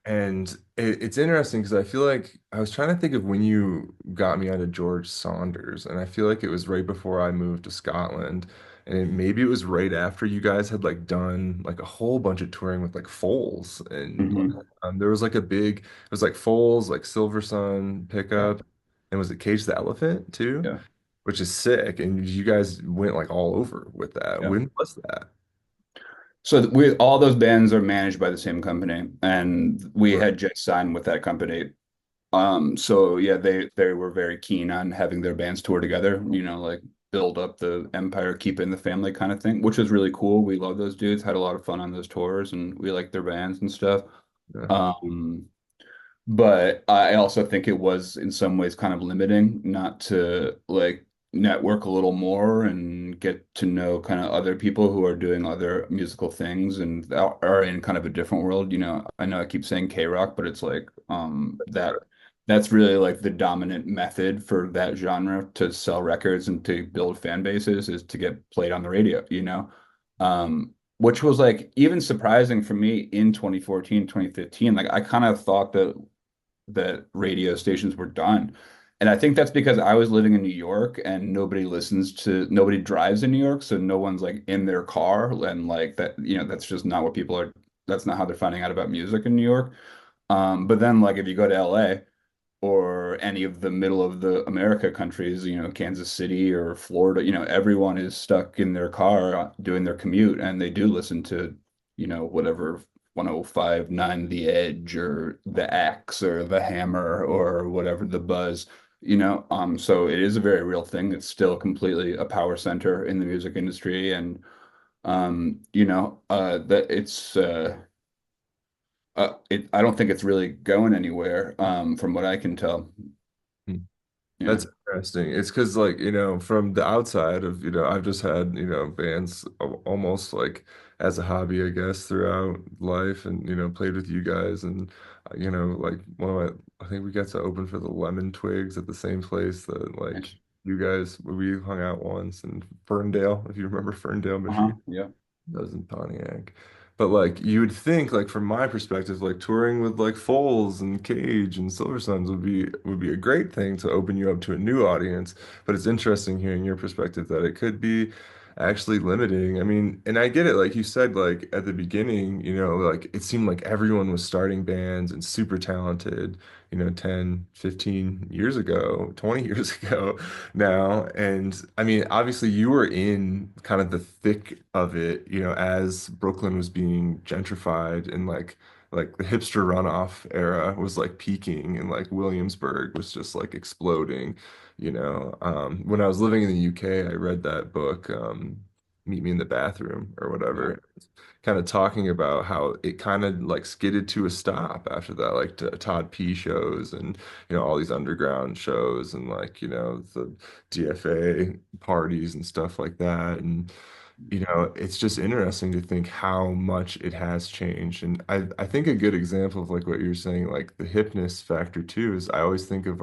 Speaker 1: And it's interesting because I feel like I was trying to think of when you got me onto George Saunders, and I feel like it was right before I moved to Scotland, and maybe it was right after you guys had like done like a whole bunch of touring with like Foals, and
Speaker 2: Hmm.
Speaker 1: there was like a big, it was like Foals, like Silver Sun
Speaker 2: Yeah.
Speaker 1: pickup, and was it Cage the Elephant too,
Speaker 2: Yeah.
Speaker 1: which is sick, and you guys went like all over with that.
Speaker 2: Yeah.
Speaker 1: When was that?
Speaker 2: So we all those bands are managed by the same company, and we
Speaker 1: Right.
Speaker 2: had just signed with that company. So yeah, they were very keen on having their bands tour together, like build up the empire, keep it in the family kind of thing, which was really cool. We love those dudes, had a lot of fun on those tours, and we like their bands and stuff.
Speaker 1: Yeah.
Speaker 2: Um, but I also think it was in some ways kind of limiting not to like network a little more and get to know kind of other people who are doing other musical things and are in kind of a different world. I know I keep saying K-rock, but it's like that's really like the dominant method for that genre to sell records and to build fan bases is to get played on the radio. Which was like even surprising for me in 2014, 2015. Like I kind of thought that that radio stations were done. And I think that's because I was living in New York and nobody drives in New York, so no one's like in their car and like that, that's just not what people are, that's not how they're finding out about music in New York. But then like if you go to LA or any of the middle of the America countries, Kansas City or Florida, everyone is stuck in their car doing their commute and they do listen to, whatever 105.9 The Edge or The Axe or The Hammer or whatever the Buzz, so it is a very real thing. It's still completely a power center in the music industry and that I don't think it's really going anywhere, from what I can tell. Yeah.
Speaker 1: That's interesting. It's because, like, from the outside of, I've just had, bands almost like as a hobby, I guess, throughout life and, played with you guys. And, like I think we got to open for the Lemon Twigs at the same place that, like,
Speaker 2: Nice.
Speaker 1: you guys, we hung out once in Ferndale, if you remember Ferndale,
Speaker 2: Uh-huh.
Speaker 1: Michigan.
Speaker 2: Yeah.
Speaker 1: That was in Pontiac. But like you would think, like from my perspective, like touring with like Foles and Cage and Silver Suns would be a great thing to open you up to a new audience. But it's interesting hearing your perspective that it could be actually limiting. I mean, and I get it, like you said, like at the beginning, like it seemed like everyone was starting bands and super talented, 10, 15 years ago, 20 years ago now. And I mean, obviously, you were in kind of the thick of it, as Brooklyn was being gentrified and like the hipster runoff era was like peaking and like Williamsburg was just like exploding. When I was living in the UK, I read that book, Meet Me in the Bathroom or
Speaker 2: Yeah.
Speaker 1: whatever, kind of talking about how it kind of like skidded to a stop after that, like Todd P shows and all these underground shows and like the DFA parties and stuff like that. And it's just interesting to think how much it has changed. And I think a good example of like what you're saying, like the hipness factor too, is I always think of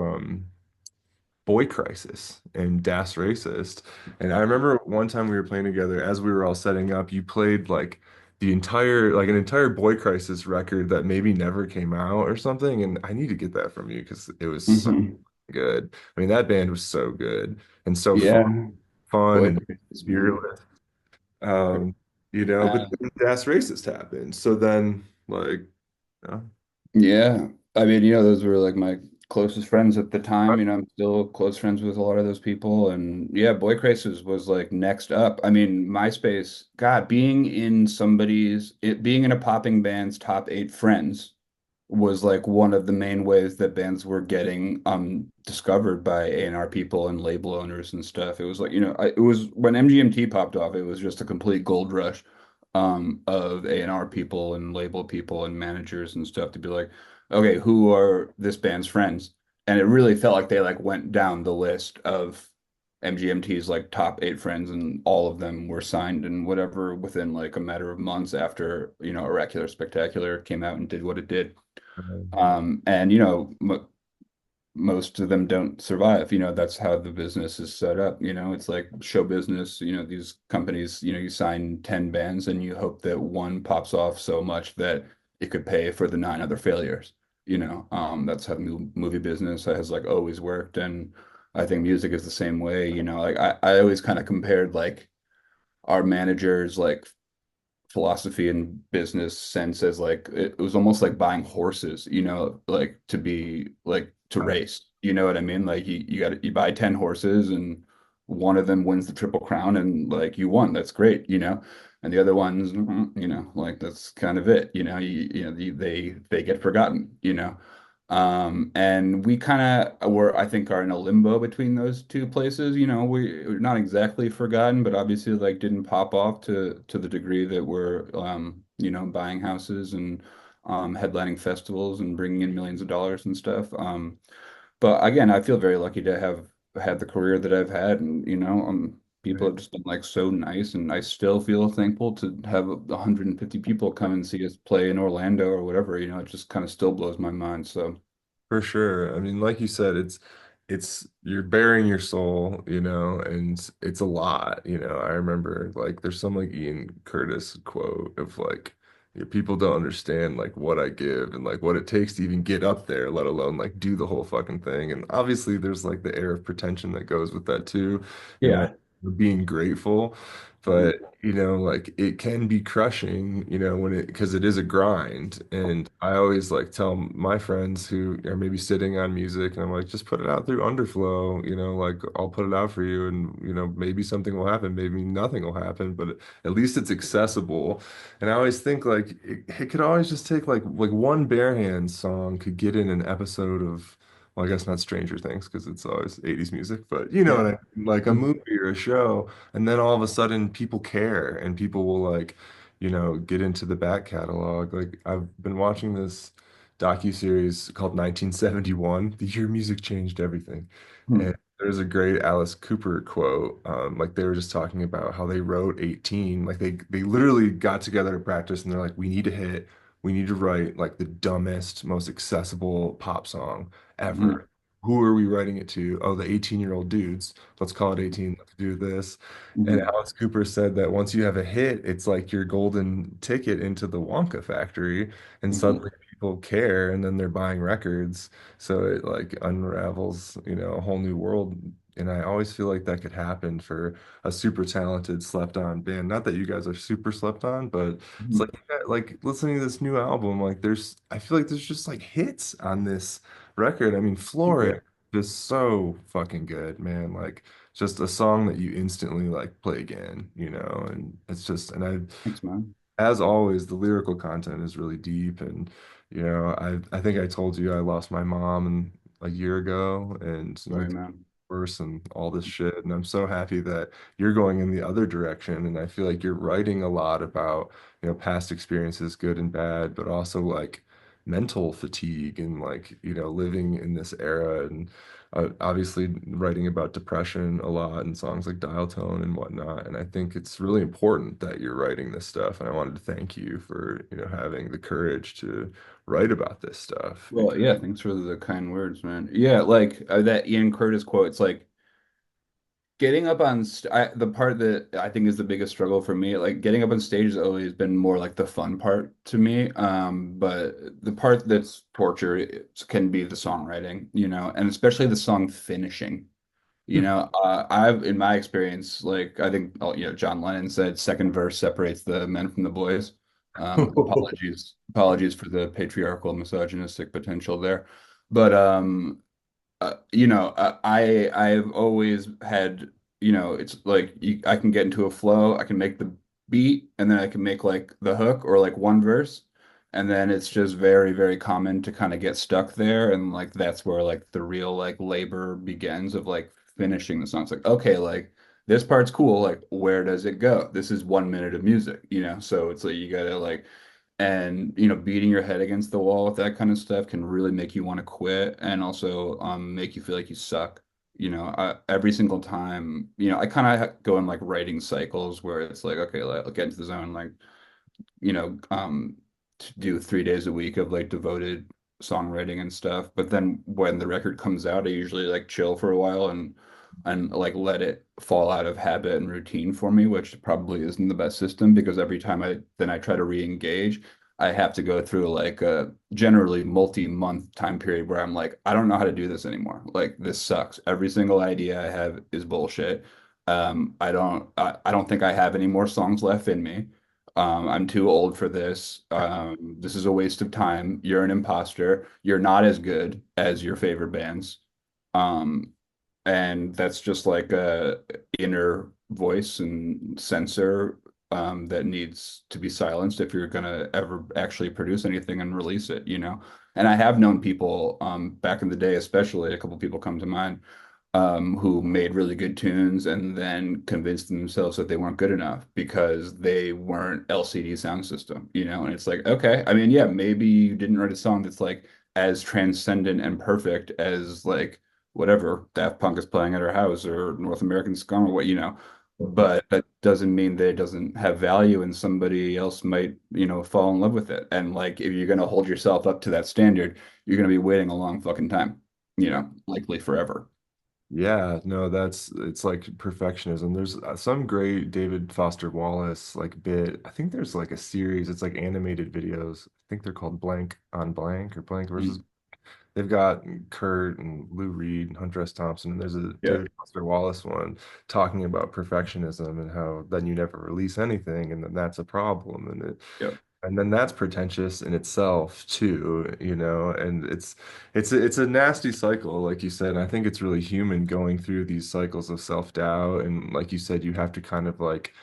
Speaker 1: Boy Crisis and Das Racist. And I remember one time we were playing together as we were all setting up, you played like like an entire Boy Crisis record that maybe never came out or something. And I need to get that from you because it was so
Speaker 2: Hmm.
Speaker 1: good. I mean, that band was so good and so
Speaker 2: Yeah.
Speaker 1: fun
Speaker 2: Boy,
Speaker 1: and
Speaker 2: man.
Speaker 1: fearless. Um, but
Speaker 2: Uh,
Speaker 1: then Das Racist happened. So then like, uh,
Speaker 2: yeah. I mean, those were like my closest friends at the time. I'm still close friends with a lot of those people. And yeah, Boy Crisis was like next up. I mean, MySpace, God, being in a popping band's top 8 friends was like one of the main ways that bands were getting discovered by A&R people and label owners and stuff. It was like, it was when MGMT popped off, it was just a complete gold rush of A&R people and label people and managers and stuff to be like, okay, who are this band's friends? And it really felt like they like went down the list of MGMT's like top 8 friends, and all of them were signed and whatever within like a matter of months after, Oracular Spectacular came out and did what it did. And m most of them don't survive. That's how the business is set up. It's like show business. These companies, you sign 10 bands and you hope that one pops off so much that it could pay for the 9 other failures. That's how the movie business has like always worked. And I think music is the same way. Like I always kind of compared like our managers like philosophy and business sense as like it was almost like buying horses, like to be like to race. You know what I mean? Like you buy 10 horses and one of them wins the Triple Crown and like you won. That's great, And the other ones, like that's kind of it, they get forgotten, and we kind of I think, are in a limbo between those two places. We're not exactly forgotten, but obviously, like, didn't pop off to the degree that we're, buying houses and headlining festivals and bringing in millions of dollars and stuff. But again, I feel very lucky to have had the career that I've had, and people
Speaker 1: Right.
Speaker 2: have just been like so nice, and I still feel thankful to have 150 people come and see us play in Orlando or whatever. It just kind of still blows my mind. So.
Speaker 1: For sure. I mean, like you said, it's you're bearing your soul, and it's a lot. I remember like there's some like Ian Curtis quote of like, Yeah, people don't understand like what I give and like what it takes to even get up there, let alone like do the whole fucking thing. And obviously there's like the air of pretension that goes with that too, and like
Speaker 2: Yeah.
Speaker 1: being grateful.
Speaker 2: Mhm.
Speaker 1: But you know, like it can be crushing, you know, when it because it is a grind. And I always like tell my friends who are maybe sitting on music and I'm like, just put it out through Underflow, you know, like I'll put it out for you and you know, maybe something will happen, maybe nothing will happen, but at least it's accessible. And I always think like it could always just take like one bare hand song could get in an episode of well, I guess not Stranger Things because it's always 80s music, but you know what
Speaker 2: Yeah.
Speaker 1: I mean? Like a
Speaker 2: Mhm.
Speaker 1: movie or a show, and then all of a sudden people care and people will like, you know, get into the back catalog. Like I've been watching this docu-series called 1971, the year music changed everything. And
Speaker 2: Mhm.
Speaker 1: there's a great Alice Cooper quote. Like they were just talking about how they wrote 18. Like they literally got together to practice and they're like, we need to hit, we need to write like the dumbest, most accessible pop song
Speaker 2: Mhm.
Speaker 1: ever. Who are we writing it to? Oh, the 18-year-old dudes. Let's call it 18. Let's do this. And
Speaker 2: Mhm.
Speaker 1: Alice Cooper said that once you have a hit, it's like your golden ticket into the Wonka factory, and
Speaker 2: Mhm.
Speaker 1: suddenly people care, and then they're buying records. So it like unravels, you know, a whole new world. And I always feel like that could happen for a super talented slept on band. Not that you guys are super slept on, but it's
Speaker 2: Mhm.
Speaker 1: like like listening to this new album, like I feel like there's just like hits on this record. I mean,
Speaker 2: Yeah.
Speaker 1: Florida is so fucking good, man. Like just a song that you instantly like play again, you know, and it's just and I
Speaker 2: Thanks, man.
Speaker 1: as always, the lyrical content is really deep. And, you know, I think I told you I lost my mom a year ago and
Speaker 2: Sorry,
Speaker 1: went through
Speaker 2: man.
Speaker 1: worse and all this shit. And I'm so happy that you're going in the other direction. And I feel like you're writing a lot about, you know, past experiences, good and bad, but also like mental fatigue and like, you know, living in this era and obviously writing about depression a lot in songs like Dial Tone and whatnot. And I think it's really important that you're writing this stuff. And I wanted to thank you for, you know, having the courage to write about this stuff
Speaker 2: Well,
Speaker 1: because
Speaker 2: yeah, thanks for the kind words, man. Yeah, like that Ian Curtis quote, it's like getting up on the part that I think is the biggest struggle for me, like getting up on stage has always been more like the fun part to me. But the part that's torture can be the songwriting, you know, and especially the song finishing. You know, I've in my experience, like I think, oh, you know, John Lennon said, second verse separates the men from the boys. Apologies for the patriarchal, misogynistic potential there, but you know, I've always had, you know, it's like I can get into a flow, I can make the beat, and then I can make like the hook or like one verse, and then it's just very, very common to kind of get stuck there, and like that's where like the real like labor begins of like finishing the song. It's like, okay, like this part's cool, like where does it go? This is 1 minute of music, you know, so it's like you gotta like and you know beating your head against the wall with that kind of stuff can really make you want to quit and also make you feel like you suck, you know. Every single time, you know, I kind of go in like writing cycles where it's like, okay, like, I'll get into the zone, like, you know, to do 3 days a week of like devoted songwriting and stuff. But then when the record comes out, I usually like chill for a while and like let it fall out of habit and routine for me, which probably isn't the best system because every time I try to re-engage, I have to go through like a generally multi-month time period where I'm like, I don't know how to do this anymore. Like this sucks. Every single idea I have is bullshit. I don't think I have any more songs left in me. I'm too old for this. This is a waste of time. You're an imposter. You're not as good as your favorite bands. Um, and that's just like a inner voice and censor that needs to be silenced if you're gonna ever actually produce anything and release it, you know. And I have known people back in the day, especially a couple people come to mind who made really good tunes and then convinced themselves that they weren't good enough because they weren't LCD sound system, you know? And it's like, okay, I mean, yeah, maybe you didn't write a song that's like as transcendent and perfect as like whatever Daft Punk is playing at our house or North American Scum or what, you know. But that doesn't mean that it doesn't have value and somebody else might, you know, fall in love with it. And like if you're gonna hold yourself up to that standard, you're gonna be waiting a long fucking time, you know, likely forever.
Speaker 1: Yeah, no, it's like perfectionism. There's some great David Foster Wallace like bit. I think there's like a series. It's like animated videos. I think they're called Blank on Blank or Blank versus.
Speaker 2: Mm.
Speaker 1: They've got Kurt and Lou Reed and Hunter S. Thompson. And there's a
Speaker 2: Yeah.
Speaker 1: David Foster Wallace one talking about perfectionism and how then you never release anything, and then that's a problem.
Speaker 2: Yep.
Speaker 1: And then that's pretentious in itself too, you know, and it's a nasty cycle, like you said. And I think it's really human going through these cycles of self-doubt. And like you said, you have to kind of like,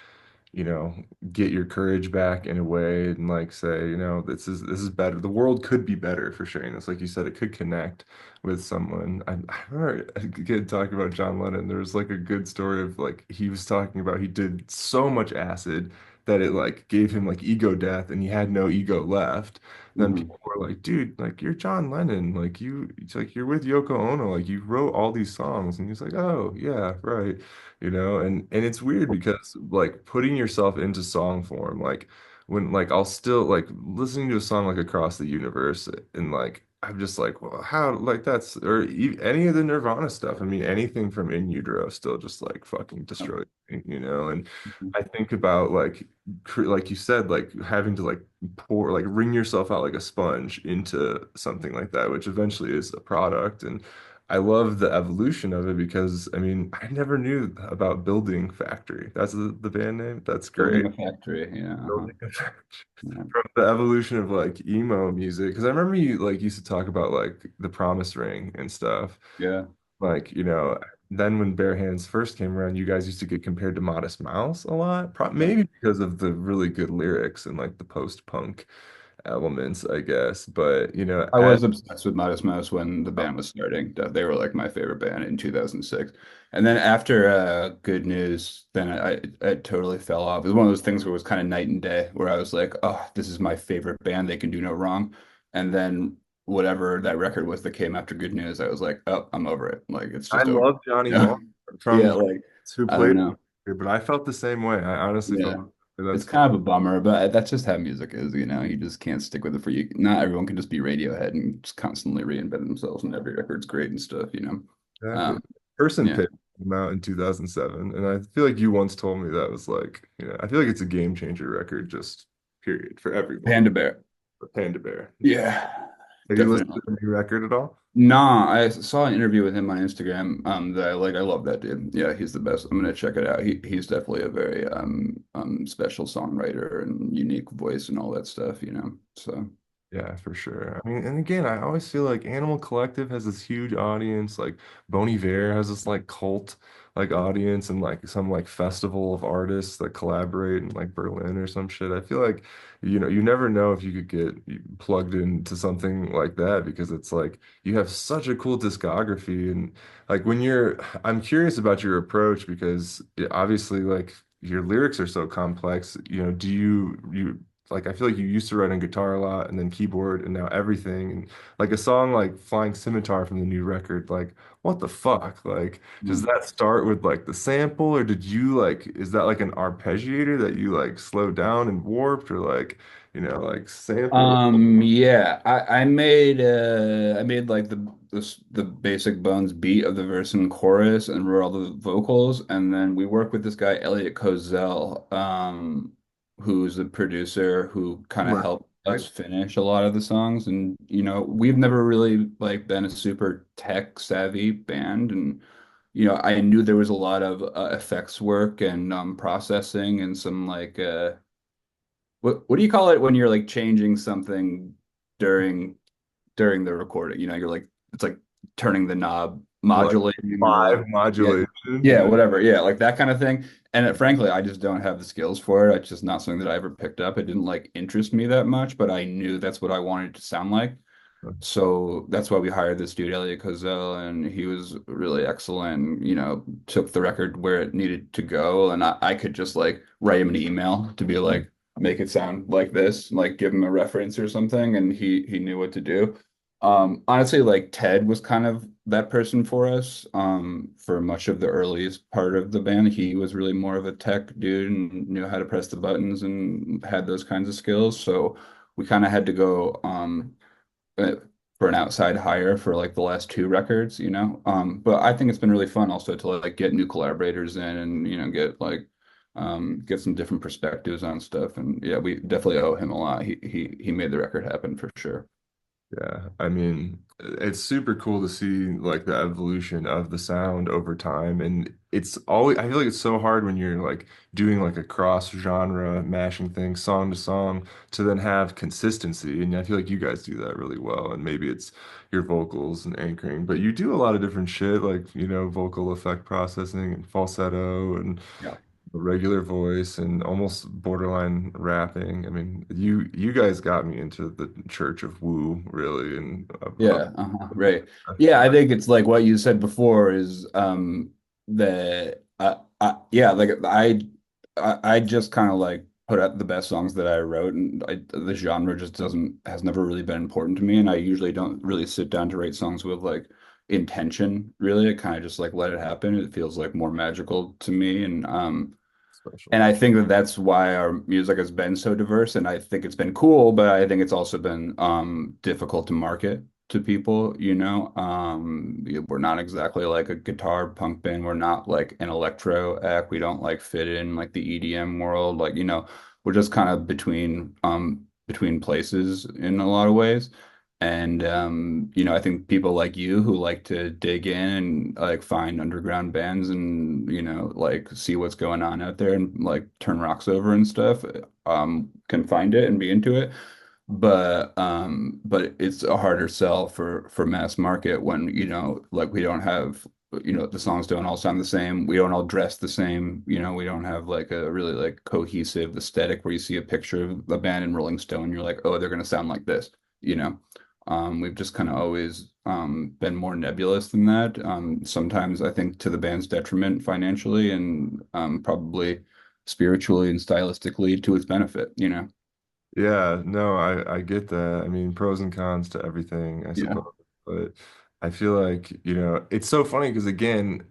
Speaker 1: you know, get your courage back in a way and like say, you know, this is better. The world could be better for sharing this. Like you said, it could connect with someone. I remember again talking about John Lennon. There was like a good story of like he was talking about he did so much acid that it like gave him like ego death and he had no ego left. Then
Speaker 2: Hmm.
Speaker 1: people were like, dude, like you're John Lennon, like it's like you're with Yoko Ono, like you wrote all these songs. And he's like, oh yeah, right, you know. And it's weird because like putting yourself into song form, like when like I'll still like listening to a song like Across the Universe, and like I'm just like, well, how, like that's, or any of the Nirvana stuff. I mean, anything from In Utero still just like fucking destroys me, you know. And I think about like like you said, like having to like pour, like wring yourself out like a sponge into something like that, which eventually is a product. And I love the evolution of it because I mean, I never knew about Building Factory. That's the band name. That's
Speaker 2: Building
Speaker 1: great.
Speaker 2: a factory. Yeah. Uh-huh.
Speaker 1: Building a Factory.
Speaker 2: Yeah.
Speaker 1: From the evolution of like emo music, because I remember you like used to talk about like the Promise Ring and stuff.
Speaker 2: Yeah.
Speaker 1: Like, you know, then when Bare Hands first came around, you guys used to get compared to Modest Mouse a lot.
Speaker 2: Yeah.
Speaker 1: Maybe because of the really good lyrics and like the post-punk elements, I guess. But, you know,
Speaker 2: I was obsessed with Modest Mouse when the band was starting. They were like my favorite band in 2006. And then after Good News, then I totally fell off. It was one of those things where it was kind of night and day, where I was like, oh, this is my favorite band. They can do no wrong. And then whatever that record was that came after Good News, I was like, oh, I'm over it. Like it's
Speaker 1: I
Speaker 2: just over.
Speaker 1: love Johnny
Speaker 2: Yeah.
Speaker 1: Marr
Speaker 2: Yeah,
Speaker 1: from
Speaker 2: like
Speaker 1: who
Speaker 2: I don't
Speaker 1: played
Speaker 2: know.
Speaker 1: here, but I felt the same way. I honestly felt
Speaker 2: Yeah. It's
Speaker 1: that's
Speaker 2: kind of a bummer, but that's just how music is, you know. You just can't stick with it for you. Not everyone can just be Radiohead and just constantly reinvent themselves and every record's great and stuff, you know.
Speaker 1: exactly.
Speaker 2: Um,
Speaker 1: Person
Speaker 2: yeah.
Speaker 1: Pit came out in 2007, and I feel like you once told me that was like, you know, I feel like it's a game changer record, just period for everyone.
Speaker 2: Panda Bear.
Speaker 1: Panda Bear.
Speaker 2: Yeah,
Speaker 1: Have you listened
Speaker 2: definitely.
Speaker 1: to the new record at all?
Speaker 2: Nah, I saw an interview with him on Instagram. That I like. I love that dude. Yeah, he's the best. I'm gonna check it out. He's definitely a very special songwriter and unique voice and all that stuff, you know. So
Speaker 1: Yeah, for sure. I mean, and again, I always feel like Animal Collective has this huge audience. Like Bon Iver has this like cult like audience and like some like festival of artists that collaborate in like Berlin or some shit. I feel like, you know, you never know if you could get plugged into something like that because it's like you have such a cool discography. And like when I'm curious about your approach because obviously like your lyrics are so complex. You know, do you like I feel like you used to write on guitar a lot and then keyboard and now everything, and like a song like Flying Scimitar from the new record, like what the fuck, like does
Speaker 2: mm.
Speaker 1: that start with like the sample, or did you like, is that like an arpeggiator that you like slowed down and warped, or like, you know, like sample?
Speaker 2: Yeah, I made like the basic bones beat of the verse and chorus and wrote all the vocals, and then we worked with this guy Elliot Cozell, who's the producer who kind of
Speaker 1: Right.
Speaker 2: helped us finish a lot of the songs. And you know, we've never really like been a super tech savvy band, and you know, I knew there was a lot of effects work and processing and some like what do you call it when you're like changing something during during the recording? You know, you're like it's like turning the knob,
Speaker 1: Like
Speaker 2: modulating or
Speaker 1: five
Speaker 2: like yeah,
Speaker 1: modulation,
Speaker 2: yeah,
Speaker 1: yeah.
Speaker 2: whatever. Yeah, like that kind of thing. And frankly, I just don't have the skills for it. It's just not something that I ever picked up. It didn't like interest me that much, but I knew that's what I wanted to sound like. So that's why we hired this dude, Elliot Cozell, and he was really excellent, you know, took the record where it needed to go. And I could just like write him an email to be like, make it sound like this, like give him a reference or something, and he knew what to do. Honestly, like Ted was kind of that person for us, for much of the earliest part of the band. He was really more of a tech dude and knew how to press the buttons and had those kinds of skills. So we kind of had to go, for an outside hire for like the last two records, you know. But I think it's been really fun also to like get new collaborators in and get like get some different perspectives on stuff. And yeah, we definitely owe him a lot. He made the record happen for sure.
Speaker 1: Yeah, I mean, it's super cool to see like the evolution of the sound over time. And it's always, I feel like it's so hard when you're like doing like a cross genre, mashing things song to song to then have consistency. And I feel like you guys do that really well. And maybe it's your vocals and anchoring, but you do a lot of different shit like, vocal effect processing and falsetto and
Speaker 2: Yeah.
Speaker 1: a regular voice and almost borderline rapping. I mean, you guys got me into the Church of Woo, really, and
Speaker 2: Yeah, right. Yeah, I think it's like what you said before is that yeah, like I just kind of like put out the best songs that I wrote, and the genre just doesn't has never really been important to me, and I usually don't really sit down to write songs with like intention, really. I kind of just like let it happen. It feels like more magical to me, and
Speaker 1: special.
Speaker 2: I think that that's why our music has been so diverse, and I think it's been cool, but I think it's also been difficult to market to people, you know. We're not exactly like a guitar punk band. We're not like an electro act. We don't like fit in like the EDM world. Like, we're just kind of between places in a lot of ways. And I think people like you who like to dig in and like find underground bands and like see what's going on out there and like turn rocks over and stuff can find it and be into it. But it's a harder sell for mass market when like we don't have the songs don't all sound the same. We don't all dress the same. We don't have like a really like cohesive aesthetic where you see a picture of the band in Rolling Stone, you're like, oh, they're gonna sound like this, you know. We've just kind of always been more nebulous than that. Sometimes I think to the band's detriment financially and probably spiritually and stylistically to its benefit, you know?
Speaker 1: Yeah, no, I get that. I mean, pros and cons to everything, I
Speaker 2: Yeah.
Speaker 1: suppose. But I feel like, it's so funny because again,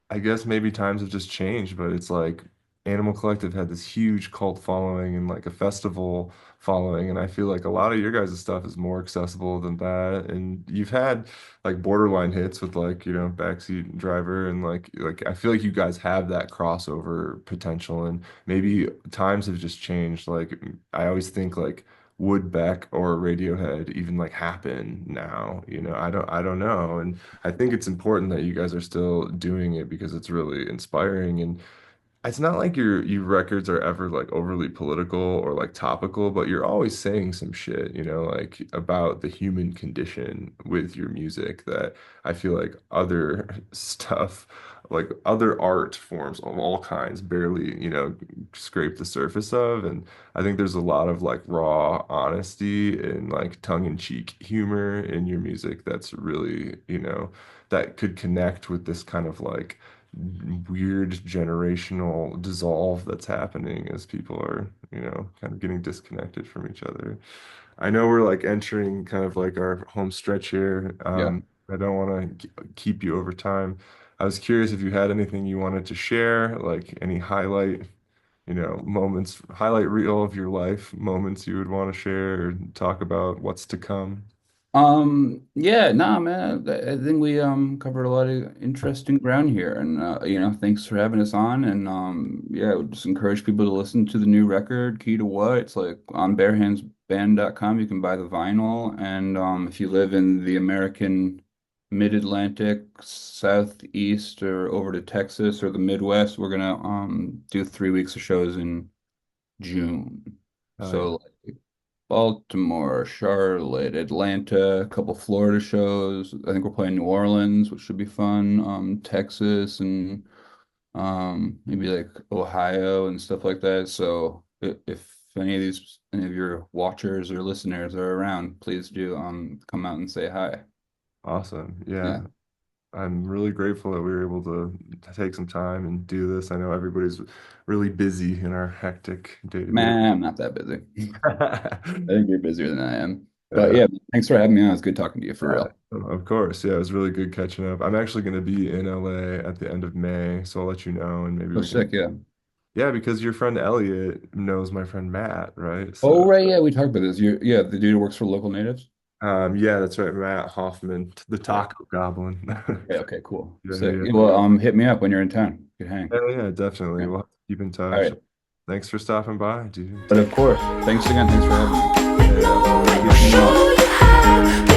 Speaker 1: I guess maybe times have just changed, but it's like Animal Collective had this huge cult following and like a festival following, and I feel like a lot of your guys' stuff is more accessible than that. And you've had like borderline hits with like, Backseat Driver and like I feel like you guys have that crossover potential and maybe times have just changed. Like I always think like would Beck or Radiohead even like happen now? I don't know. And I think it's important that you guys are still doing it because it's really inspiring and it's not like your records are ever like overly political or like topical, but you're always saying some shit, like about the human condition with your music that I feel like other stuff, like other art forms of all kinds, barely, scrape the surface of. And I think there's a lot of like raw honesty and like tongue-in-cheek humor in your music that's really, that could connect with this kind of like weird generational dissolve that's happening as people are, kind of getting disconnected from each other. I know we're like entering kind of like our home stretch here.
Speaker 2: Yeah.
Speaker 1: I don't want to keep you over time. I was curious if you had anything you wanted to share, like any highlight, moments, highlight reel of your life, moments you would want to share or talk about what's to come.
Speaker 2: Yeah, nah, man. I think we covered a lot of interesting ground here, and thanks for having us on. And yeah, I would just encourage people to listen to the new record, Key to What. It's like on barehandsband.com. You can buy the vinyl, and if you live in the American Mid-Atlantic, Southeast, or over to Texas or the Midwest, we're gonna do 3 weeks of shows in June.
Speaker 1: Oh yeah,
Speaker 2: So Baltimore, Charlotte, Atlanta, a couple Florida shows. I think we're playing New Orleans, which should be fun. Texas and maybe like Ohio and stuff like that. So if any of your watchers or listeners are around, please do come out and say hi.
Speaker 1: awesome. Yeah.
Speaker 2: Yeah.
Speaker 1: I'm really grateful that we were able to take some time and do this. I know everybody's really busy in our hectic day-to-day.
Speaker 2: Man, I'm not that busy. I think you're busier than I am. But
Speaker 1: Yeah,
Speaker 2: yeah, thanks for having me on. It's good talking to you for
Speaker 1: yeah,
Speaker 2: real.
Speaker 1: of course. Yeah, it was really good catching up. I'm actually going to be in LA at the end of May, so I'll let you know and maybe
Speaker 2: Oh,
Speaker 1: we can.
Speaker 2: sick, yeah.
Speaker 1: Yeah, because your friend Elliot knows my friend Matt, right?
Speaker 2: Oh,
Speaker 1: So
Speaker 2: right, yeah, we talked about this. You, yeah, the dude who works for local natives.
Speaker 1: Yeah, that's right. Matt Hoffman, the
Speaker 2: Yeah.
Speaker 1: Taco Goblin.
Speaker 2: Yeah, okay, cool.
Speaker 1: Yeah,
Speaker 2: Sick.
Speaker 1: yeah,
Speaker 2: Well, hit me up when you're in town. Good hang.
Speaker 1: yeah, definitely.
Speaker 2: Yeah.
Speaker 1: We'll have to keep in
Speaker 2: All
Speaker 1: touch.
Speaker 2: right.
Speaker 1: Thanks for stopping by, dude.
Speaker 2: But of course, thanks again. Thanks for having me.
Speaker 1: Yeah,
Speaker 2: Peace
Speaker 1: yeah.
Speaker 2: out.